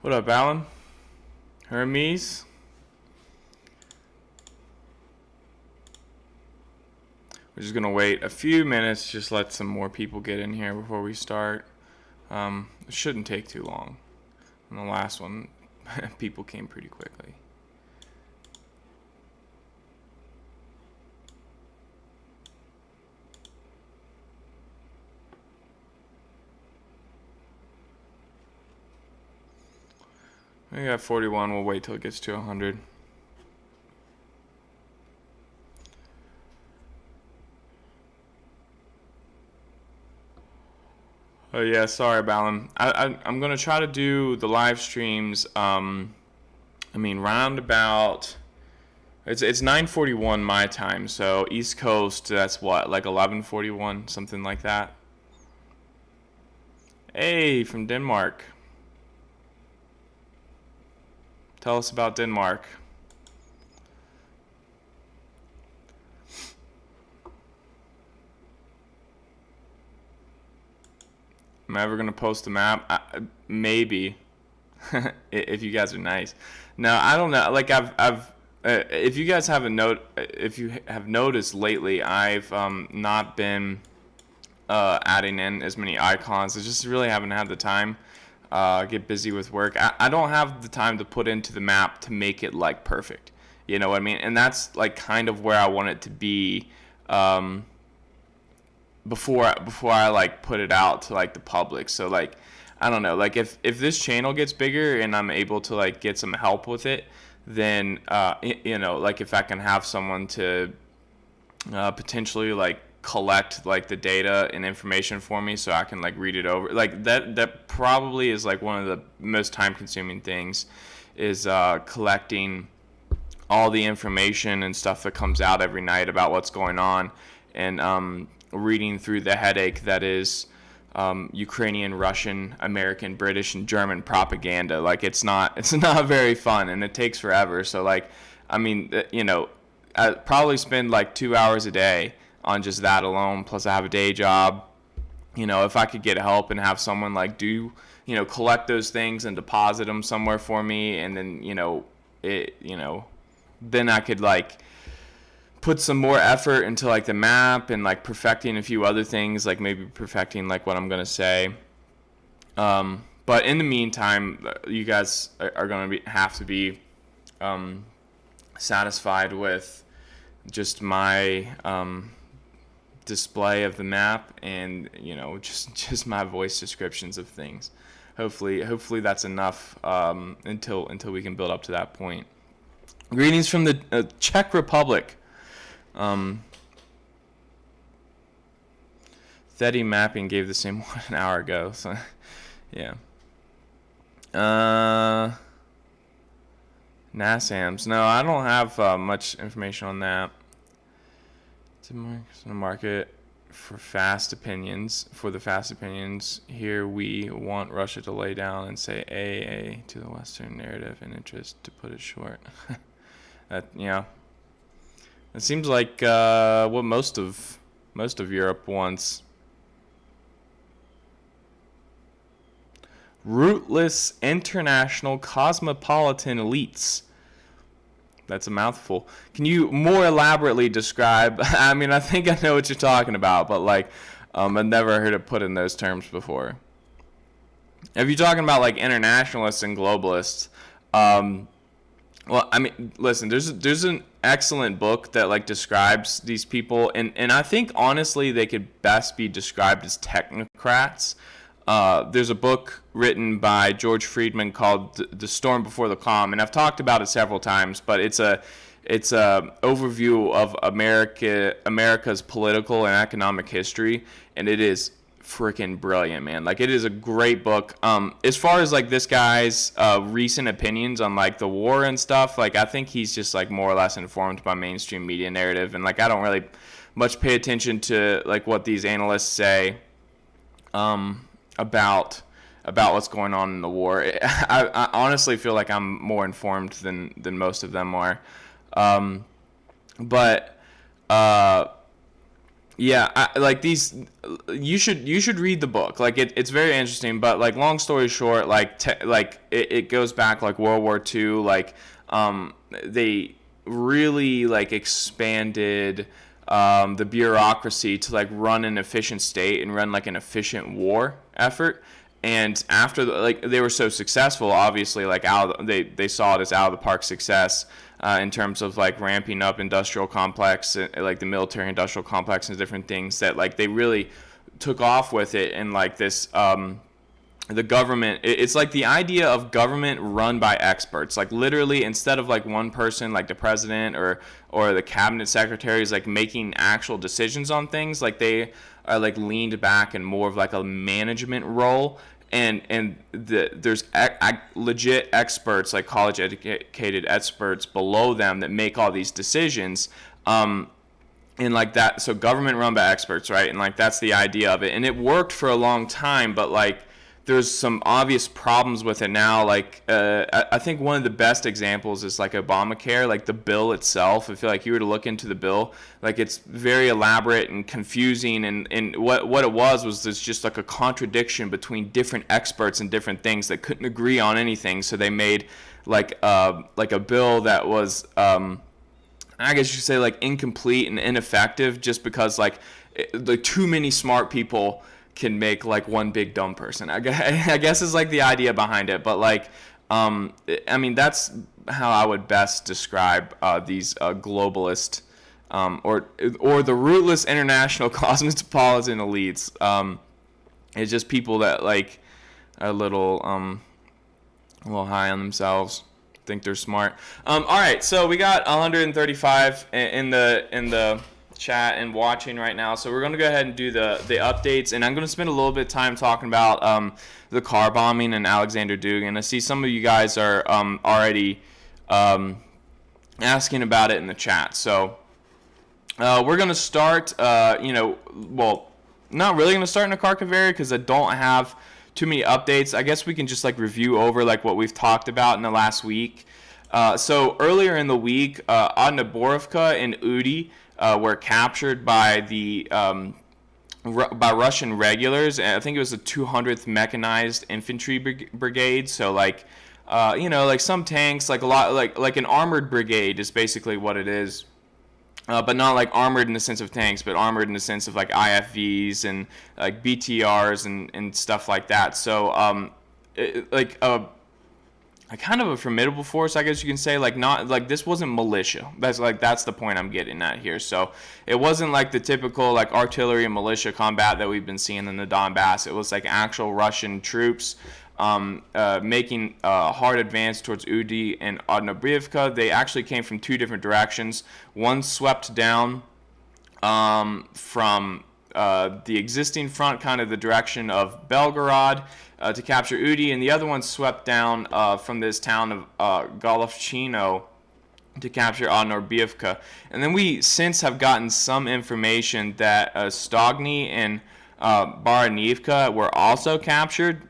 What up, Alan? Hermes? We're just gonna wait a few minutes, just let some more people get in here before we start. It shouldn't take too long. And the last one, people came pretty quickly. We got 41, we'll wait till it gets to 100. Oh yeah, sorry, Balin. I'm gonna try to do the live streams. Round about it's 9:41 my time, so East Coast. That's what, like 11:41, something like that. Hey, from Denmark. Tell us about Denmark. Am I ever gonna post a map? Maybe, if you guys are nice. No, I don't know. Like if you guys haven't if you have noticed lately, I've not been adding in as many icons. I just really haven't had the time. Get busy with work. I don't have the time to put into the map to make it like perfect. You know what I mean? And that's like kind of where I want it to be. Before I like put it out to like the public. So like I don't know, like if this channel gets bigger and I'm able to like get some help with it, then like if I can have someone to potentially like collect like the data and information for me so I can like read it over, like that probably is like one of the most time consuming things, is collecting all the information and stuff that comes out every night about what's going on, and reading through the headache that is Ukrainian, Russian, American, British, and German propaganda. Like it's not very fun, and it takes forever. So like, I mean, I probably spend like 2 hours a day on just that alone. Plus I have a day job. If I could get help and have someone like collect those things and deposit them somewhere for me, and then then I could like put some more effort into like the map and like perfecting a few other things, like maybe perfecting like what I'm gonna say. But in the meantime, you guys are gonna have to be satisfied with just my display of the map and just my voice descriptions of things. Hopefully that's enough until we can build up to that point. Greetings from the Czech Republic. Theti mapping gave the same one an hour ago, so yeah. NASAMS. No, I don't have much information on that. The market for fast opinions. For the fast opinions, here we want Russia to lay down and say AA to the Western narrative and interest, to put it short. It seems like what most of Europe wants. Rootless international cosmopolitan elites. That's a mouthful. Can you more elaborately describe? I mean, I think I know what you're talking about, but like, I've never heard it put in those terms before. If you're talking about like internationalists and globalists, well, I mean, listen, there's an excellent book that like describes these people, and I think honestly they could best be described as technocrats. There's a book written by George Friedman called The Storm Before the Calm, and I've talked about it several times, but it's a overview of America's political and economic history, and it is freaking brilliant, man. Like, it is a great book. As far as like this guy's recent opinions on like the war and stuff, like I think he's just like more or less informed by mainstream media narrative, and like I don't really much pay attention to like what these analysts say about what's going on in the war. I honestly feel like I'm more informed than most of them are. But Yeah, like these, you should read the book. Like it's very interesting. But like long story short, like it goes back like World War II. Like they really like expanded the bureaucracy to like run an efficient state and run like an efficient war effort. And after like they were so successful, obviously like they saw it as out of the park success in terms of like ramping up industrial complex, like the military industrial complex and different things that like they really took off with it. And like this the government, it's like the idea of government run by experts, like literally instead of like one person like the president or the cabinet secretaries like making actual decisions on things, like they are like leaned back in more of like a management role. And there's legit experts, like college educated experts below them that make all these decisions. And like that, so government run by experts, right? And like that's the idea of it, and it worked for a long time, but like there's some obvious problems with it now. Like I think one of the best examples is like Obamacare, like the bill itself. I feel like you were to look into the bill, like it's very elaborate and confusing, and what it was there's just like a contradiction between different experts and different things that couldn't agree on anything. So they made like a bill that was I guess you could say like incomplete and ineffective, just because like the too many smart people can make like one big dumb person. I guess is like the idea behind it. But like I mean that's how I would best describe these globalist or the rootless international cosmopolitan elites. It's just people that like are a little high on themselves, think they're smart. All right, so we got 135 in the chat and watching right now, so we're going to go ahead and do the updates, and I'm going to spend a little bit of time talking about the car bombing and Alexander Dugin. I see some of you guys are already asking about it in the chat, so we're going to start not really going to start in the Kharkiv area because I don't have too many updates. I guess we can just like review over like what we've talked about in the last week. So earlier in the week, Avdiivka and Udi were captured by the by Russian regulars. I think it was the 200th Mechanized Infantry Brigade. So like like some tanks, like a lot, like an armored brigade is basically what it is. But not like armored in the sense of tanks, but armored in the sense of like IFVs and like BTRs and stuff like that. So like a kind of a formidable force, I guess you can say. Like not like this wasn't militia. That's the point I'm getting at here. So it wasn't like the typical like artillery and militia combat that we've been seeing in the Donbass. It was like actual Russian troops making a hard advance towards Udi and Avdiivka. They actually came from two different directions. One swept down from the existing front, kind of the direction of Belgorod, to capture Udi, and the other one swept down from this town of Golovchino to capture Avdiivka. And then we since have gotten some information that Stogny and Baranivka were also captured.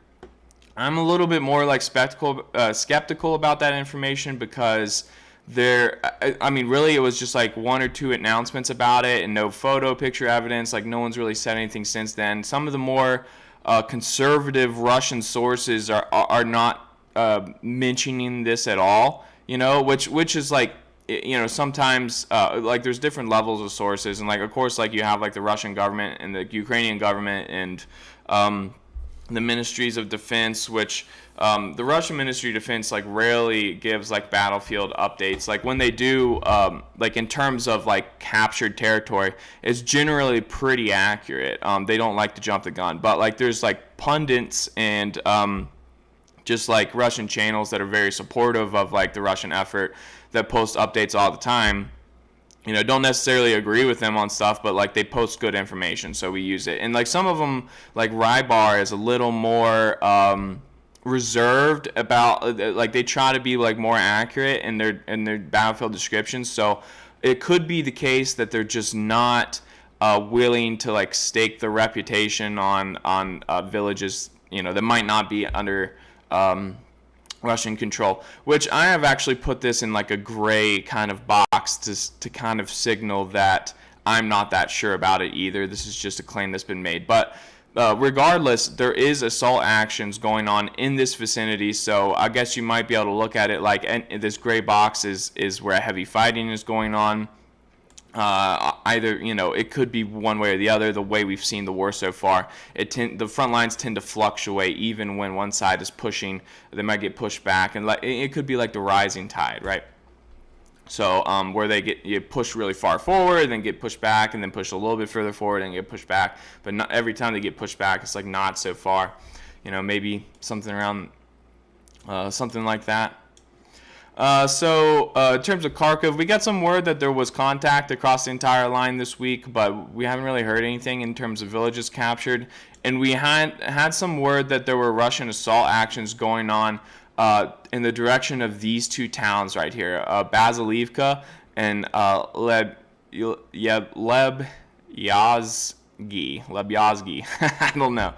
I'm a little bit more like skeptical about that information because really it was just like one or two announcements about it and no photo picture evidence. Like no one's really said anything since then. Some of the more conservative Russian sources are not mentioning this at all, which is like, sometimes like there's different levels of sources, and like of course like you have like the Russian government and the Ukrainian government and the ministries of defense, which the Russian Ministry of Defense like rarely gives like battlefield updates. Like when they do, like in terms of like captured territory, it's generally pretty accurate. They don't like to jump the gun, but like there's like pundits and just like Russian channels that are very supportive of like the Russian effort that post updates all the time. Don't necessarily agree with them on stuff, but like they post good information, so we use it. And like some of them, like Rybar is a little more reserved about, like they try to be like more accurate in their battlefield descriptions. So it could be the case that they're just not willing to like stake their reputation on villages, that might not be under Russian control, which I have actually put this in like a gray kind of box to kind of signal that I'm not that sure about it either. This is just a claim that's been made. But regardless, there is assault actions going on in this vicinity, so I guess you might be able to look at it like, and this gray box is where heavy fighting is going on. Either, it could be one way or the other. The way we've seen the war so far, the front lines tend to fluctuate. Even when one side is pushing, they might get pushed back, and it could be like the rising tide, right? So where they get pushed really far forward, then get pushed back, and then pushed a little bit further forward and get pushed back. But not every time they get pushed back, it's like not so far. Maybe something around something like that. So in terms of Kharkiv, we got some word that there was contact across the entire line this week, but we haven't really heard anything in terms of villages captured. And we had some word that there were Russian assault actions going on in the direction of these two towns right here, Avdiivka and Lebyazhny. I don't know.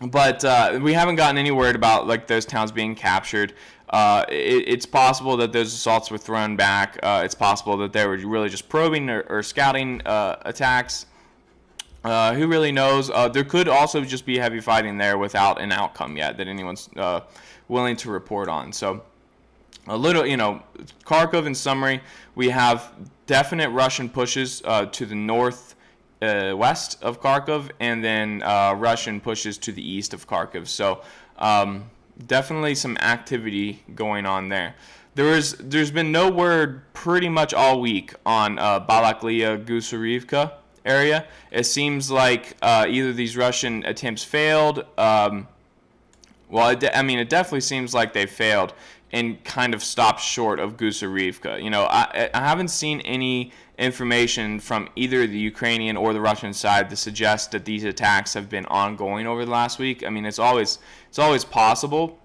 But we haven't gotten any word about like those towns being captured. It's possible that those assaults were thrown back. It's possible that they were really just probing or scouting attacks. Who really knows? There could also just be heavy fighting there without an outcome yet that anyone's willing to report on. So a little, Kharkiv in summary, we have definite Russian pushes to the north west of Kharkiv, and then Russian pushes to the east of Kharkiv. So definitely some activity going on there. There's been no word pretty much all week on Balaklia-Gusarivka area. It seems like either these Russian attempts failed. It definitely seems like they failed and kind of stopped short of Gusarivka. I haven't seen any information from either the Ukrainian or the Russian side to suggest that these attacks have been ongoing over the last week. It's always possible.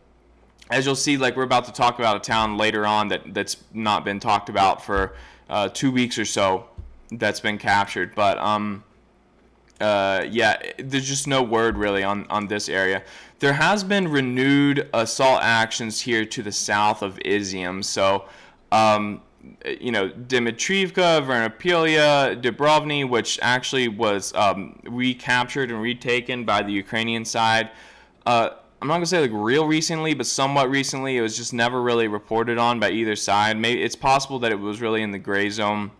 As you'll see, like we're about to talk about a town later on that's not been talked about for 2 weeks or so that's been captured. But there's just no word really on this area. There has been renewed assault actions here to the south of Izium. So, Dmitriivka, Vernopilia, Dubrovny, which actually was recaptured and retaken by the Ukrainian side. I'm not going to say like real recently, but somewhat recently. It was just never really reported on by either side. Maybe it's possible that it was really in the gray zone.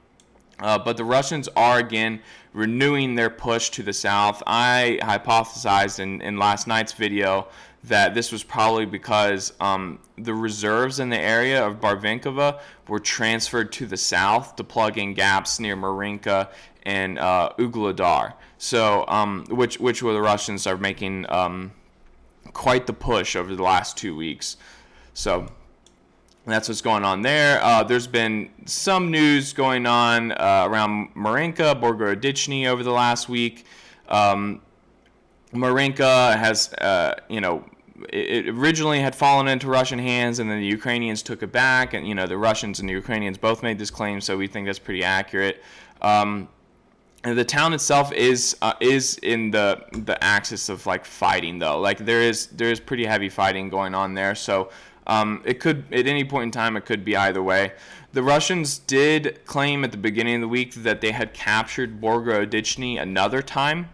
But the Russians are again renewing their push to the south. I hypothesized in last night's video that this was probably because the reserves in the area of Barvinkova were transferred to the south to plug in gaps near Marinka and Vuhledar. So, which were the Russians are making quite the push over the last 2 weeks. So that's what's going on there. There's been some news going on around Marinka, Blahodatne over the last week. Marinka has, it originally had fallen into Russian hands, and then the Ukrainians took it back. And, the Russians and the Ukrainians both made this claim, so we think that's pretty accurate. And the town itself is in the axis of like fighting though. Like there is pretty heavy fighting going on there. So it could at any point in time it could be either way. The Russians did claim at the beginning of the week that they had captured Blahodatne another time.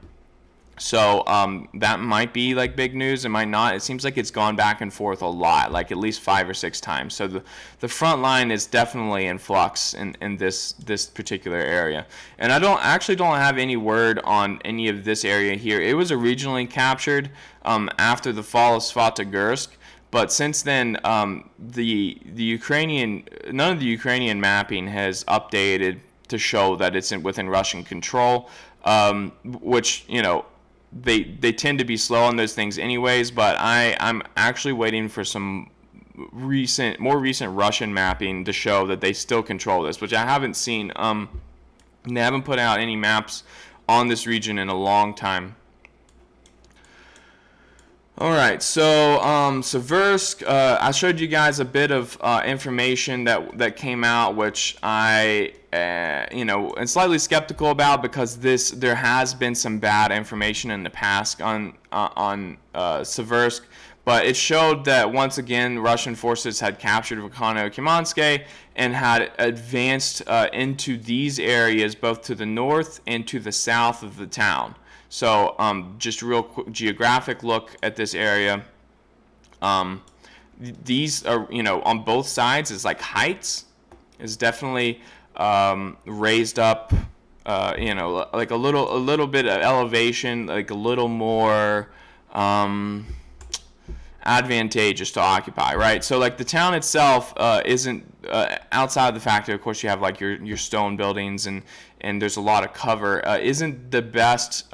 So that might be like big news. It might not. It seems like it's gone back and forth a lot, like at least 5 or 6 times. So the front line is definitely in flux in this particular area. And I don't have any word on any of this area here. It was originally captured after the fall of Svatogorsk, but since then none of the Ukrainian mapping has updated to show that it's within Russian control, which they tend to be slow on those things anyways, but I'm actually waiting for some more recent Russian mapping to show that they still control this, which I haven't seen. They haven't put out any maps on this region in a long time. Alright, so Seversk, I showed you guys a bit of information that came out, which I am slightly skeptical about, because there has been some bad information in the past on Seversk, But it showed that once again Russian forces had captured Verkhovno-Kumanske and had advanced into these areas, both to the north and to the south of the town. So just a real quick geographic look at this area. These are, on both sides is like heights. Is definitely raised up, like a little bit of elevation, like a little more advantageous to occupy, right? So like the town itself isn't outside of the fact that of course you have like your stone buildings and there's a lot of cover, isn't the best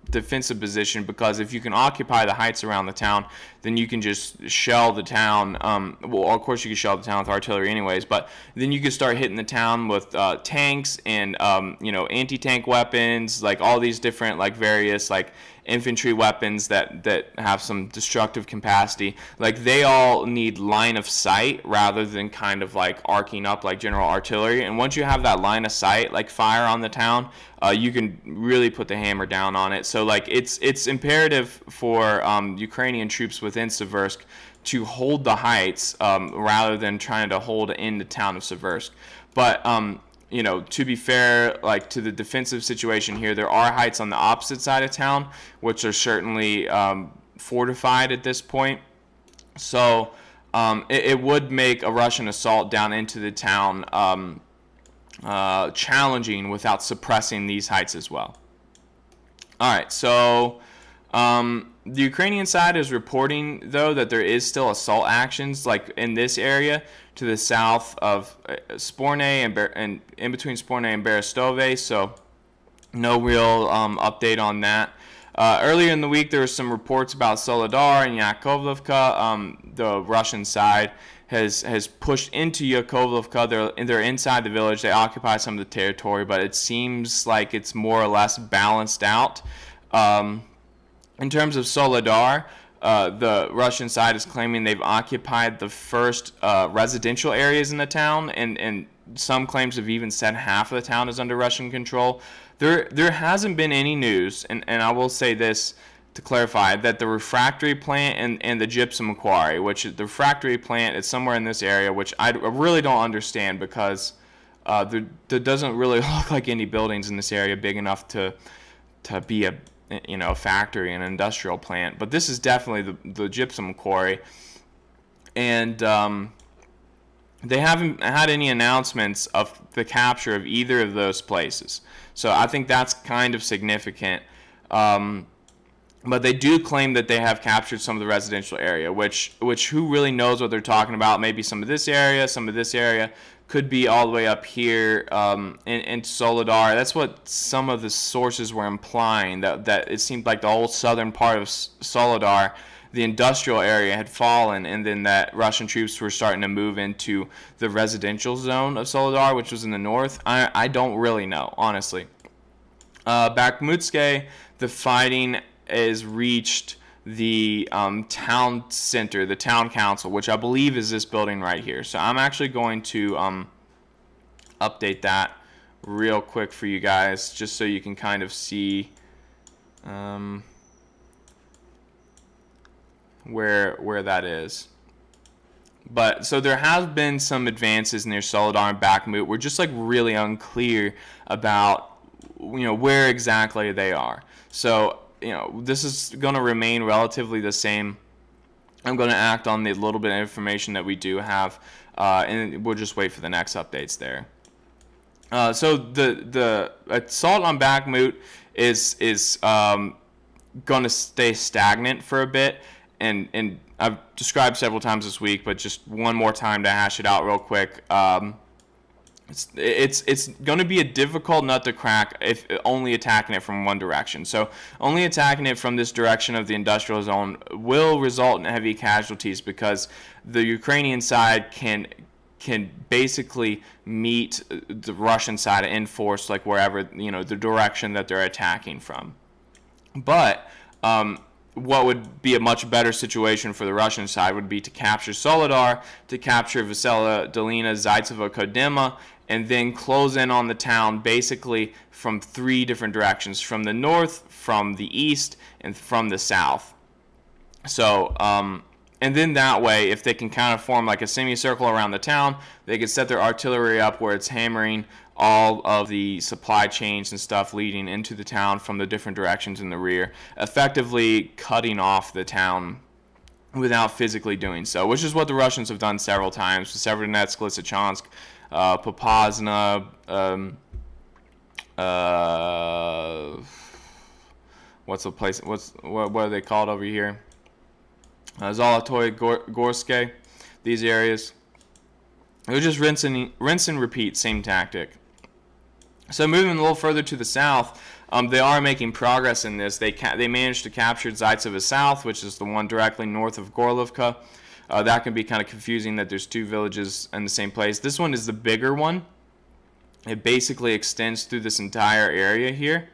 defensive position, because if you can occupy the heights around the town, then you can just shell the town. Well, of course you can shell the town with artillery anyways, but then you can start hitting the town with tanks and anti-tank weapons, like all these different like various like infantry weapons that have some destructive capacity. Like they all need line of sight rather than kind of like arcing up like general artillery. And once you have that line of sight like fire on the town, you can really put the hammer down on it. So like it's imperative for Ukrainian troops within Seversk to hold the heights rather than trying to hold in the town of Seversk. But to be fair, like to the defensive situation here, there are heights on the opposite side of town, which are certainly fortified at this point. So it would make a Russian assault down into the town challenging without suppressing these heights as well. All right, so the Ukrainian side is reporting, though, that there is still assault actions like in this area to the south of Sporne and in between Sporne and Berestove, so no real update on that. Earlier in the week, there were some reports about Soledar and Yakovlivka. The Russian side has pushed into Yakovlivka. They're inside the village. They occupy some of the territory, but it seems like it's more or less balanced out. In terms of Soledar, the Russian side is claiming they've occupied the first residential areas in the town, and some claims have even said half of the town is under Russian control. There hasn't been any news, and I will say this to clarify, that the refractory plant and the gypsum quarry, which the refractory plant is somewhere in this area, which I really don't understand, because there doesn't really look like any buildings in this area big enough to be a factory, an industrial plant. But this is definitely the gypsum quarry, and they haven't had any announcements of the capture of either of those places. So I think that's kind of significant. But they do claim that they have captured some of the residential area, which who really knows what they're talking about? Maybe some of this area, could be all the way up here in Soledar. That's what some of the sources were implying, that it seemed like the whole southern part of Soledar, the industrial area, had fallen, and then that Russian troops were starting to move into the residential zone of Soledar, which was in the north. I don't really know, honestly. Bakhmutske, the fighting has reached the town center, the town council, which I believe is this building right here. So I'm actually going to update that real quick for you guys, just so you can kind of see where that is. But so there have been some advances near Soledar and Bakhmut. We're just like really unclear about where exactly they are. So this is going to remain relatively the same. I'm going to act on the little bit of information that we do have, and we'll just wait for the next updates there. So the assault on Bakhmut is going to stay stagnant for a bit, and I've described several times this week, but just one more time to hash it out real quick. It's going to be a difficult nut to crack if only attacking it from one direction. So only attacking it from this direction of the industrial zone will result in heavy casualties, because the Ukrainian side can basically meet the Russian side in force, like wherever, the direction that they're attacking from. But what would be a much better situation for the Russian side would be to capture Soledar, to capture Vesela Dolina, Zaitsevo, Kodyma, and then close in on the town basically from three different directions: from the north, from the east, and from the south. So And then that way, if they can kind of form like a semicircle around the town, they can set their artillery up where it's hammering all of the supply chains and stuff leading into the town from the different directions in the rear, effectively cutting off the town without physically doing so, which is what the Russians have done several times. Severodonetsk, Lysychansk, Popasna, what's the place? What are they called over here? Zolotoy, Gorske, these areas. They're just rinse and repeat, same tactic. So moving a little further to the south, they are making progress in this. They managed to capture Zaitsevo South, which is the one directly north of Gorlovka. That can be kind of confusing that there's two villages in the same place. This one is the bigger one. It basically extends through this entire area here.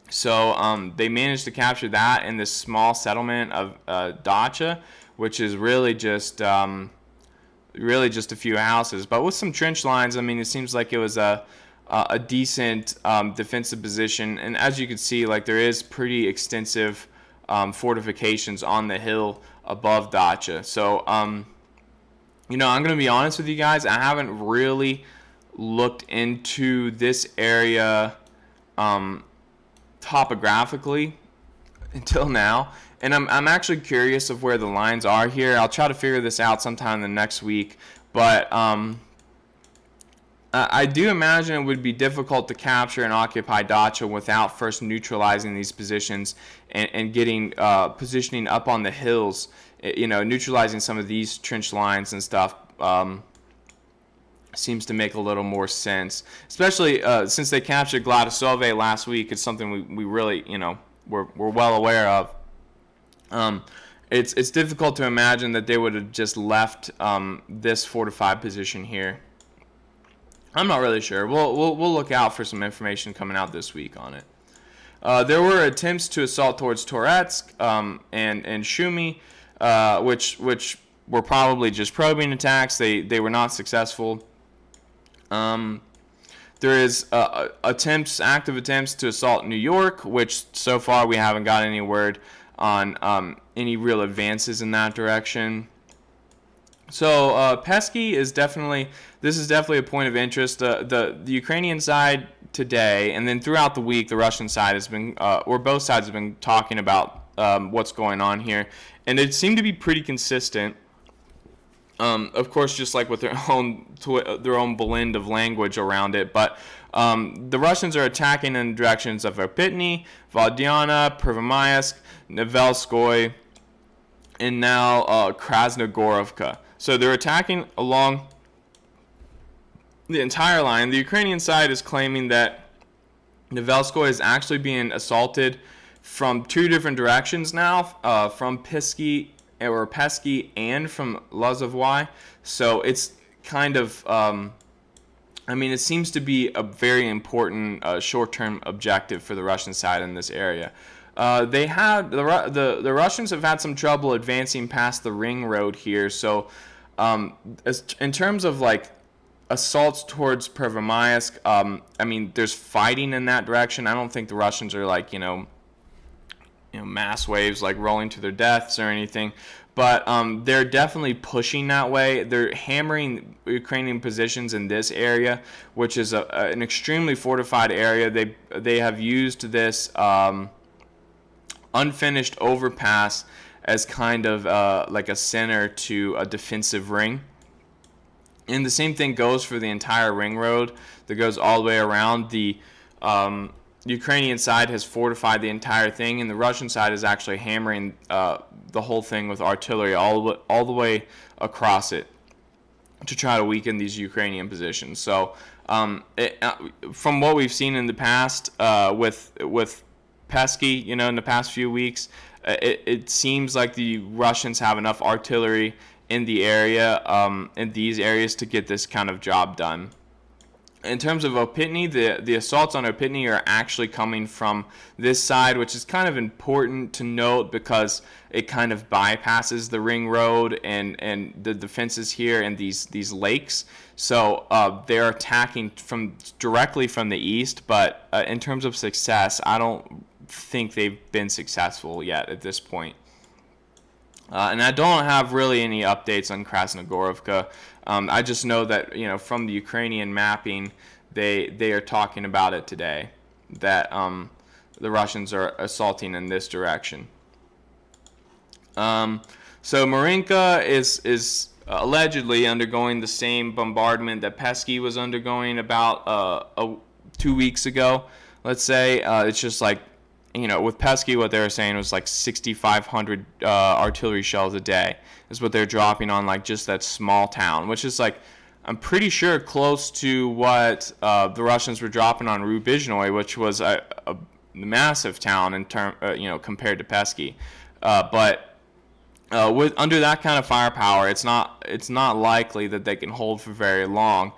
So they managed to capture that in this small settlement of Dacha, which is really just a few houses, but with some trench lines. I mean, it seems like it was a decent defensive position, and as you can see, like there is pretty extensive fortifications on the hill above Dacha. So you know, I'm gonna be honest with you guys, I haven't really looked into this area topographically until now, and I'm actually curious of where the lines are here. I'll try to figure this out sometime in the next week, but I do imagine it would be difficult to capture and occupy Dacha without first neutralizing these positions and getting positioning up on the hills, you know, neutralizing some of these trench lines and stuff. Seems to make a little more sense, especially since they captured Gladisove last week. It's something we really, you know, we're well aware of. It's difficult to imagine that they would have just left this fortified position here. I'm not really sure. We'll look out for some information coming out this week on it. There were attempts to assault towards Toretsk and Shumi, which were probably just probing attacks. They were not successful. There is active attempts to assault New York, which so far we haven't got any word on any real advances in that direction. So Pesky is definitely a point of interest. The Ukrainian side today, and then throughout the week, the Russian side has been, or both sides have been talking about what's going on here, and it seemed to be pretty consistent. Of course, just like with their own blend of language around it, but the Russians are attacking in the directions of Irpitny, Vodyana, Pervomaisk, Nevelskoy, and now Krasnogorovka. So they're attacking along the entire line. The Ukrainian side is claiming that Nevelskoy is actually being assaulted from two different directions now, from Pesky and from Lazovoi. So it's kind of, I mean, it seems to be a very important short-term objective for the Russian side in this area. The Russians have had some trouble advancing past the ring road here. So in terms of like assaults towards Pervomaisk, I mean, there's fighting in that direction. I don't think the Russians are like, you know, mass waves like rolling to their deaths or anything, but they're definitely pushing that way. They're hammering Ukrainian positions in this area, which is an extremely fortified area. They have used this unfinished overpass as kind of like a center to a defensive ring. And the same thing goes for the entire ring road that goes all the way around. The Ukrainian side has fortified the entire thing, and the Russian side is actually hammering the whole thing with artillery all the way across it to try to weaken these Ukrainian positions. So from what we've seen in the past with Pesky, in the past few weeks, it seems like the Russians have enough artillery in the area, in these areas, to get this kind of job done. In terms of Opitny, the assaults on Opitny are actually coming from this side, which is kind of important to note because it kind of bypasses the ring road and the defenses here and these lakes. So they're attacking directly from the east, but in terms of success, I don't think they've been successful yet at this point. And I don't have really any updates on Krasnogorovka. I just know that, from the Ukrainian mapping, they are talking about it today, that the Russians are assaulting in this direction. So Marinka is allegedly undergoing the same bombardment that Pesky was undergoing about 2 weeks ago, let's say. It's just like, with Pesky, what they were saying was like 6,500 artillery shells a day is what they're dropping on like just that small town, which is like, I'm pretty sure close to what the Russians were dropping on Rubizhnoye, which was a massive town in compared to Pesky. But under that kind of firepower, it's not likely that they can hold for very long.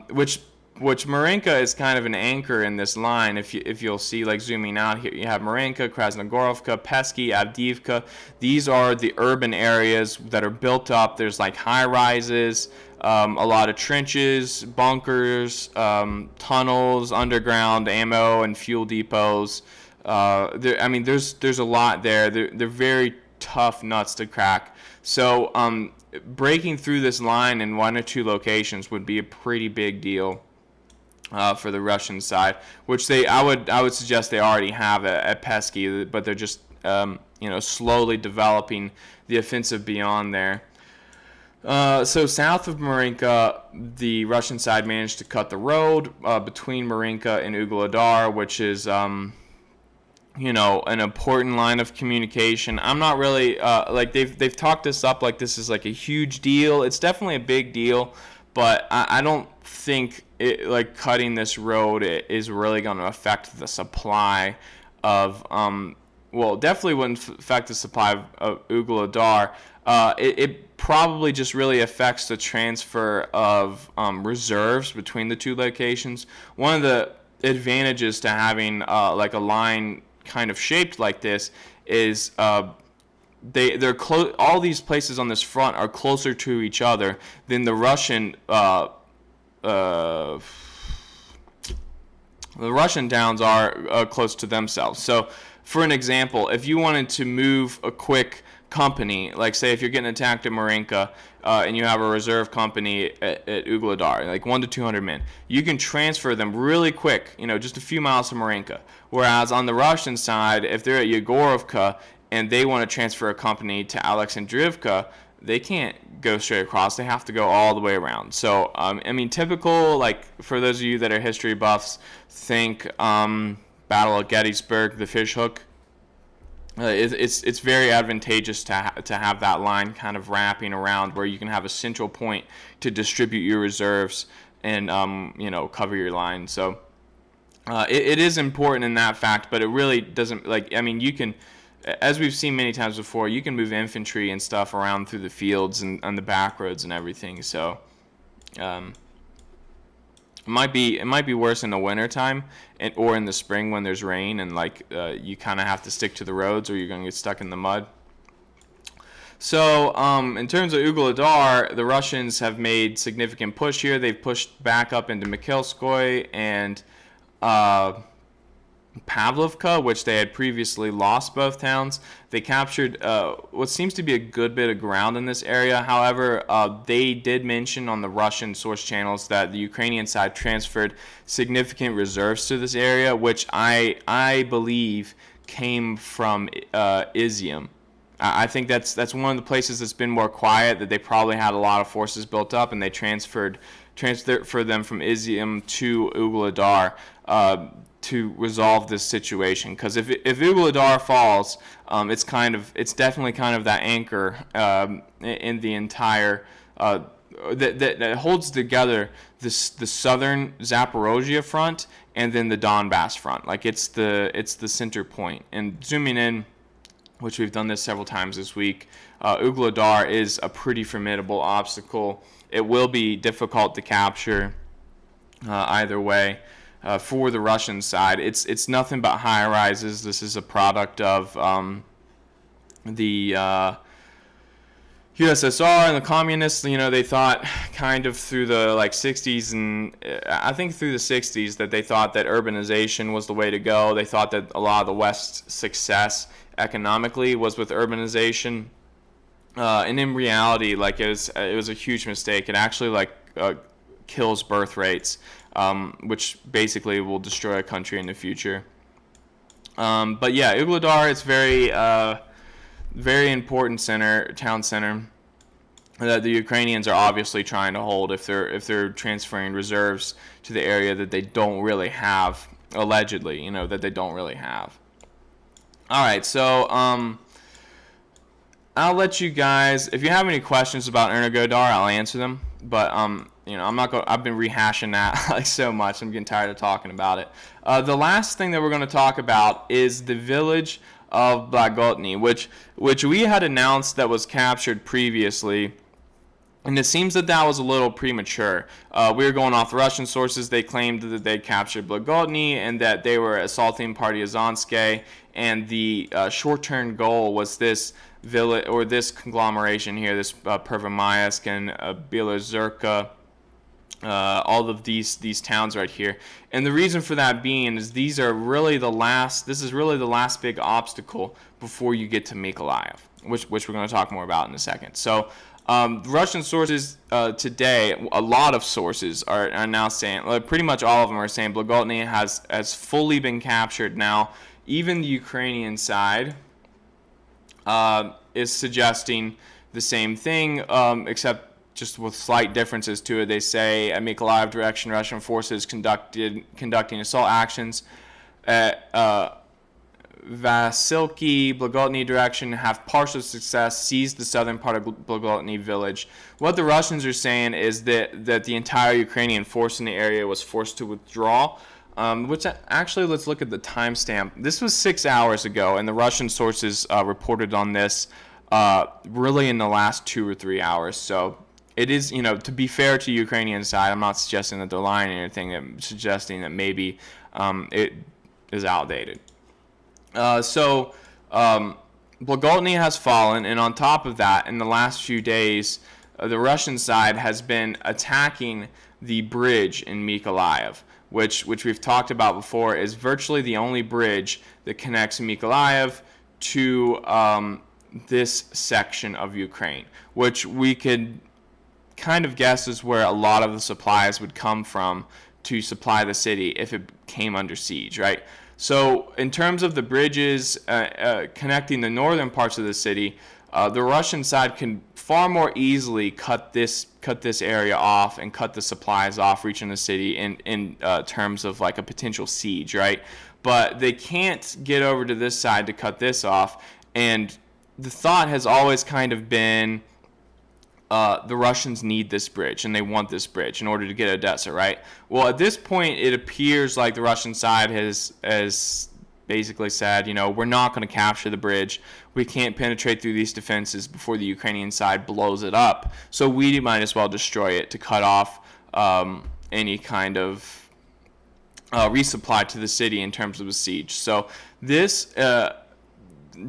Which Marinka is kind of an anchor in this line. If you'll see, like zooming out here, you have Marinka, Krasnogorovka, Pesky, Avdiivka. These are the urban areas that are built up. There's like high rises, a lot of trenches, bunkers, tunnels, underground ammo and fuel depots. There's a lot there. They're very tough nuts to crack. So breaking through this line in 1 or 2 locations would be a pretty big deal for the Russian side, which I would suggest they already have at Pesky, but they're just slowly developing the offensive beyond there. So south of Marinka, the Russian side managed to cut the road between Marinka and Vuhledar, which is an important line of communication. I'm not really they've talked this up like this is like a huge deal. It's definitely a big deal, but I don't think cutting this road is really going to affect the supply of definitely wouldn't affect the supply of Vuhledar. It probably just really affects the transfer of reserves between the 2 locations. One of the advantages to having a line kind of shaped like this is they're close. All these places on this front are closer to each other than the Russian towns are close to themselves. So, for an example, if you wanted to move a quick company, like say if you're getting attacked at Marinka and you have a reserve company at Vuhledar, like 100 to 200 men, you can transfer them really quick, just a few miles from Marinka. Whereas on the Russian side, if they're at Yegorovka and they want to transfer a company to Alexandrivka, they can't go straight across. They have to go all the way around. So, typical, for those of you that are history buffs, think Battle of Gettysburg, the fishhook. It's very advantageous to have that line kind of wrapping around where you can have a central point to distribute your reserves and cover your line. So it is important in that fact, but it really doesn't you can, as we've seen many times before, you can move infantry and stuff around through the fields and on the back roads and everything. So it might be worse in the wintertime or in the spring when there's rain and you kind of have to stick to the roads or you're going to get stuck in the mud. So in terms of Vuhledar, the Russians have made significant push here. They've pushed back up into Mykolaiv and Pavlovka, which they had previously lost both towns. They captured what seems to be a good bit of ground in this area. However, they did mention on the Russian source channels that the Ukrainian side transferred significant reserves to this area, which I believe came from Izium. I think that's one of the places that's been more quiet, that they probably had a lot of forces built up, and they transferred them from Izium to Vuhledar to resolve this situation. Because if Vuhledar falls, it's definitely kind of that anchor in the entire that holds together the southern Zaporozhye front and then the Donbas front. It's the center point. And zooming in, which we've done this several times this week, Vuhledar is a pretty formidable obstacle. It will be difficult to capture either way. For the Russian side, it's nothing but high rises. This is a product of the USSR and the communists. They thought kind of through the 60s and I think through the 60s that they thought that urbanization was the way to go. They thought that a lot of the West's success economically was with urbanization. And in reality, like it was a huge mistake. It actually like kills birth rates, which basically will destroy a country in the future. But yeah, Vuhledar is very important town center that the Ukrainians are obviously trying to hold if they're transferring reserves to the area that they don't really have, allegedly, that they don't really have. All right, so I'll let you guys, if you have any questions about Vuhledar, I'll answer them. But I'm not going. I've been rehashing that like so much. I'm getting tired of talking about it. The last thing that we're going to talk about is the village of Blahodatne, which we had announced that was captured previously. And it seems that was a little premature. We were going off the Russian sources. They claimed that they captured Blahodatne and that they were assaulting Partizanske. And the short-term goal was this village, or this conglomeration here, this Pervomaysk and Belozerka, all of these towns right here. And the reason for that being is this is really the last big obstacle before you get to Mykolaiv, which we're going to talk more about in a second. So Russian sources today, a lot of sources are now saying, pretty much all of them are saying Blahodatne has fully been captured now. Even the Ukrainian side is suggesting the same thing, except just with slight differences to it. They say at Mykolaiv direction, Russian forces conducting assault actions at Vasilki, Blahodatne direction, have partial success, seized the southern part of Blahodatne village. What the Russians are saying is that the entire Ukrainian force in the area was forced to withdraw. Which actually, let's look at the timestamp. This was 6 hours ago, and the Russian sources reported on this really in the last 2 or 3 hours. So it is, to be fair to the Ukrainian side, I'm not suggesting that they're lying or anything. I'm suggesting that maybe it is outdated. So Blahodatne has fallen, and on top of that, in the last few days, the Russian side has been attacking the bridge in Mykolaiv, which we've talked about before, is virtually the only bridge that connects Mykolaiv to this section of Ukraine, which we could kind of guess is where a lot of the supplies would come from to supply the city if it came under siege, right? So in terms of the bridges connecting the northern parts of the city, the Russian side can far more easily cut this area off and cut the supplies off reaching the city in terms of like a potential siege, right? But they can't get over to this side to cut this off. And the thought has always kind of been the Russians need this bridge and they want this bridge in order to get Odessa, right? Well, at this point, it appears like the Russian side has basically said, we're not going to capture the bridge. We can't penetrate through these defenses before the Ukrainian side blows it up. So we might as well destroy it to cut off any kind of resupply to the city in terms of a siege. So this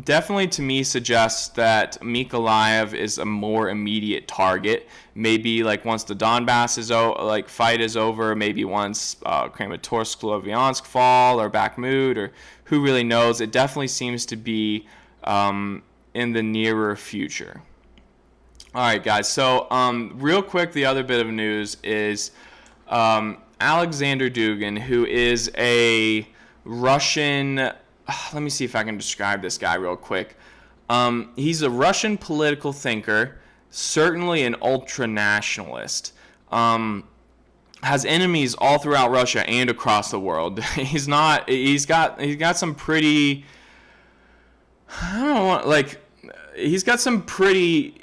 definitely to me suggests that Mykolaiv is a more immediate target. Maybe like once the Donbas fight is over, maybe once Kramatorsk, Sloviansk fall, or Bakhmut, or who really knows. It definitely seems to be in the nearer future. All right, guys. So real quick, the other bit of news is Alexander Dugin, who is a Russian. Let me see if I can describe this guy real quick. He's a Russian political thinker, certainly an ultra-nationalist. Has enemies all throughout Russia and across the world. He's got some pretty, he's got some pretty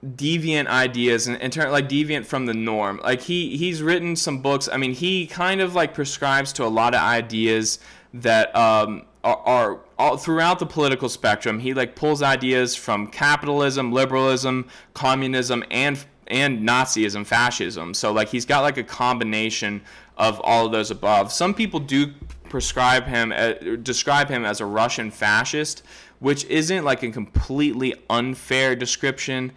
deviant ideas and deviant from the norm. Like he's written some books. I mean, he kind of like prescribes to a lot of ideas that are all throughout the political spectrum. He like pulls ideas from capitalism, liberalism, communism, and Nazism, fascism. So like he's got like a combination of all of those above. Some people do describe him as a Russian fascist, which isn't like a completely unfair description.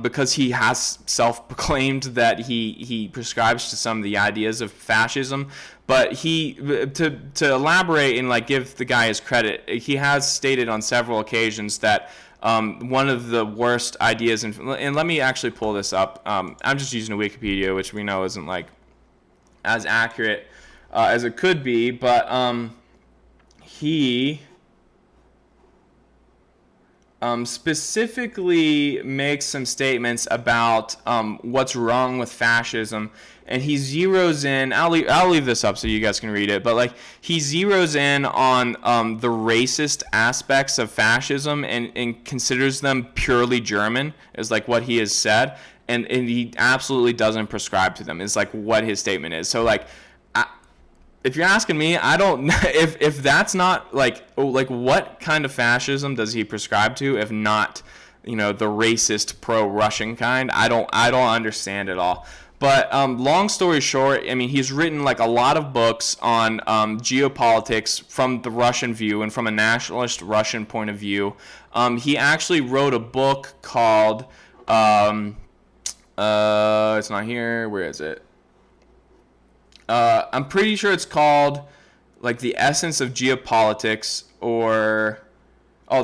because he has self-proclaimed that he prescribes to some of the ideas of fascism. But to elaborate and like give the guy his credit, he has stated on several occasions that one of the worst ideas, and let me actually pull this up. I'm just using a Wikipedia, which we know isn't like as accurate as it could be, but he specifically makes some statements about what's wrong with fascism, and he zeroes in. I'll leave this up so you guys can read it, but like he zeroes in on the racist aspects of fascism and considers them purely German, is like what he has said, and he absolutely doesn't prescribe to them, is like what his statement is. So like, if you're asking me, I don't know if that's not like what kind of fascism does he prescribe to, if not, the racist pro-Russian kind. I don't understand it all. But long story short, I mean, he's written like a lot of books on geopolitics from the Russian view and from a nationalist Russian point of view. He actually wrote a book called it's not here. Where is it? I'm pretty sure it's called like The Essence of Geopolitics, or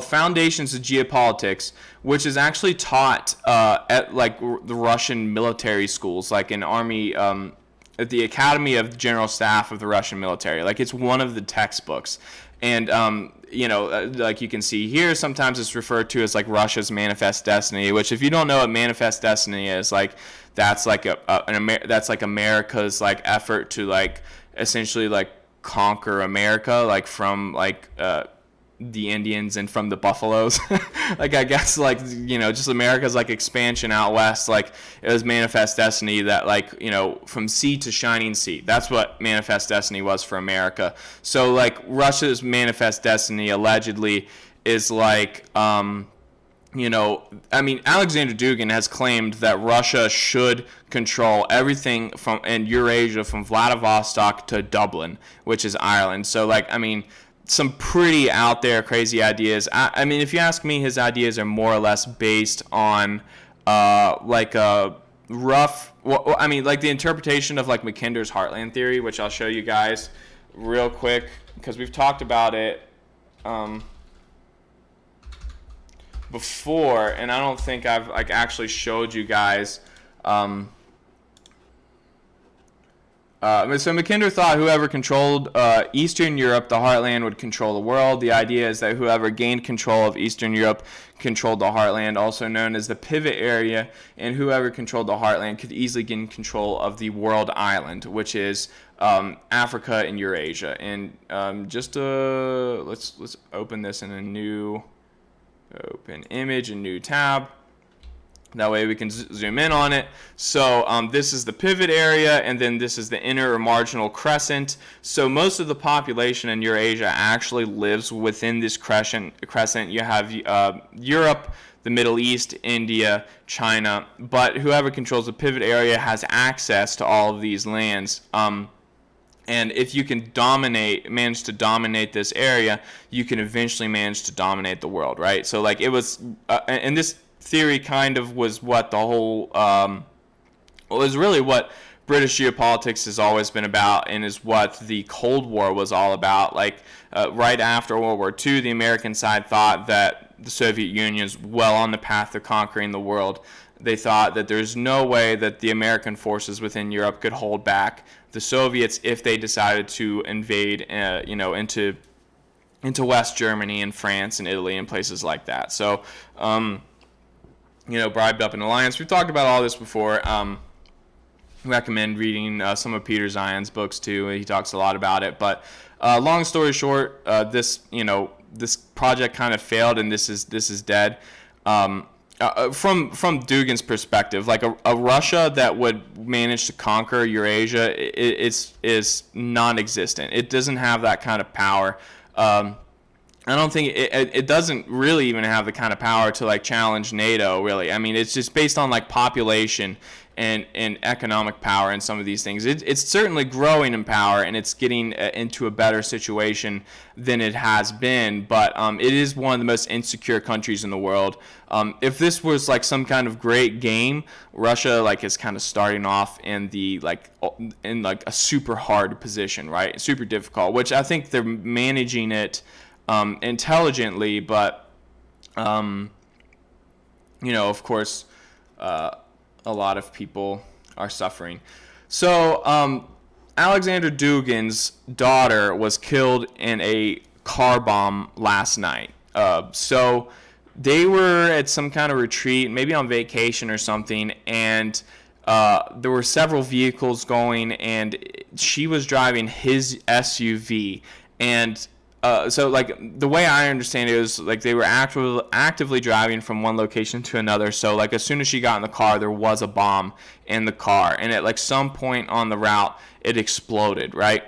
Foundations of Geopolitics, which is actually taught at like the Russian military schools, like in army, at the Academy of General Staff of the Russian military. Like it's one of the textbooks. And, like you can see here, sometimes it's referred to as like Russia's Manifest Destiny, which if you don't know what Manifest Destiny is, like that's like that's like America's like effort to like essentially like conquer America, like from like the Indians and from the buffaloes. Like I guess like just America's like expansion out west. Like it was Manifest Destiny that like from sea to shining sea. That's what Manifest Destiny was for America. So like Russia's Manifest Destiny allegedly is like Alexander Dugin has claimed that Russia should control everything in Eurasia from Vladivostok to Dublin, which is Ireland. So like some pretty out there crazy ideas. I mean, if you ask me, his ideas are more or less based on like a rough, like the interpretation of like Mackinder's Heartland theory, which I'll show you guys real quick because we've talked about it before, and I don't think I've like actually showed you guys. So Mackinder thought whoever controlled Eastern Europe, the heartland, would control the world. The idea is that whoever gained control of Eastern Europe controlled the heartland, also known as the pivot area, and whoever controlled the heartland could easily gain control of the world island, which is Africa and Eurasia. And let's open this in a new open image, a new tab. That way we can zoom in on it. So this is the pivot area, and then this is the inner or marginal crescent. So most of the population in Eurasia actually lives within this crescent. You have Europe, the Middle East, India, China. But whoever controls the pivot area has access to all of these lands. And if you can manage to dominate this area, you can eventually manage to dominate the world, right? So like it was, and this theory kind of was what the whole was really what British geopolitics has always been about, and is what the Cold War was all about. Like right after World War II, the American side thought that the Soviet Union is well on the path to conquering the world. They thought that there's no way that the American forces within Europe could hold back the Soviets if they decided to invade into West Germany and France and Italy and places like that. So bribed up an alliance. We've talked about all this before. Recommend reading some of Peter Zion's books too. He talks a lot about it. But long story short, this project kind of failed, and this is dead. From Dugin's perspective, like a Russia that would manage to conquer Eurasia is non-existent. It doesn't have that kind of power. I don't think it doesn't really even have the kind of power to like challenge NATO, really. I mean, it's just based on like population and economic power in some of these things. It's certainly growing in power, and it's getting into a better situation than it has been, but it is one of the most insecure countries in the world. If this was like some kind of great game, Russia like is kind of starting off in the in a super hard position, right? Super difficult, which I think they're managing it intelligently, but of course, a lot of people are suffering. So Alexander Dugin's daughter was killed in a car bomb last night. So they were at some kind of retreat, maybe on vacation or something, and there were several vehicles going, and she was driving his SUV. And so like the way I understand it is like they were actively driving from one location to another. So like as soon as she got in the car, there was a bomb in the car, and at like some point on the route it exploded, right,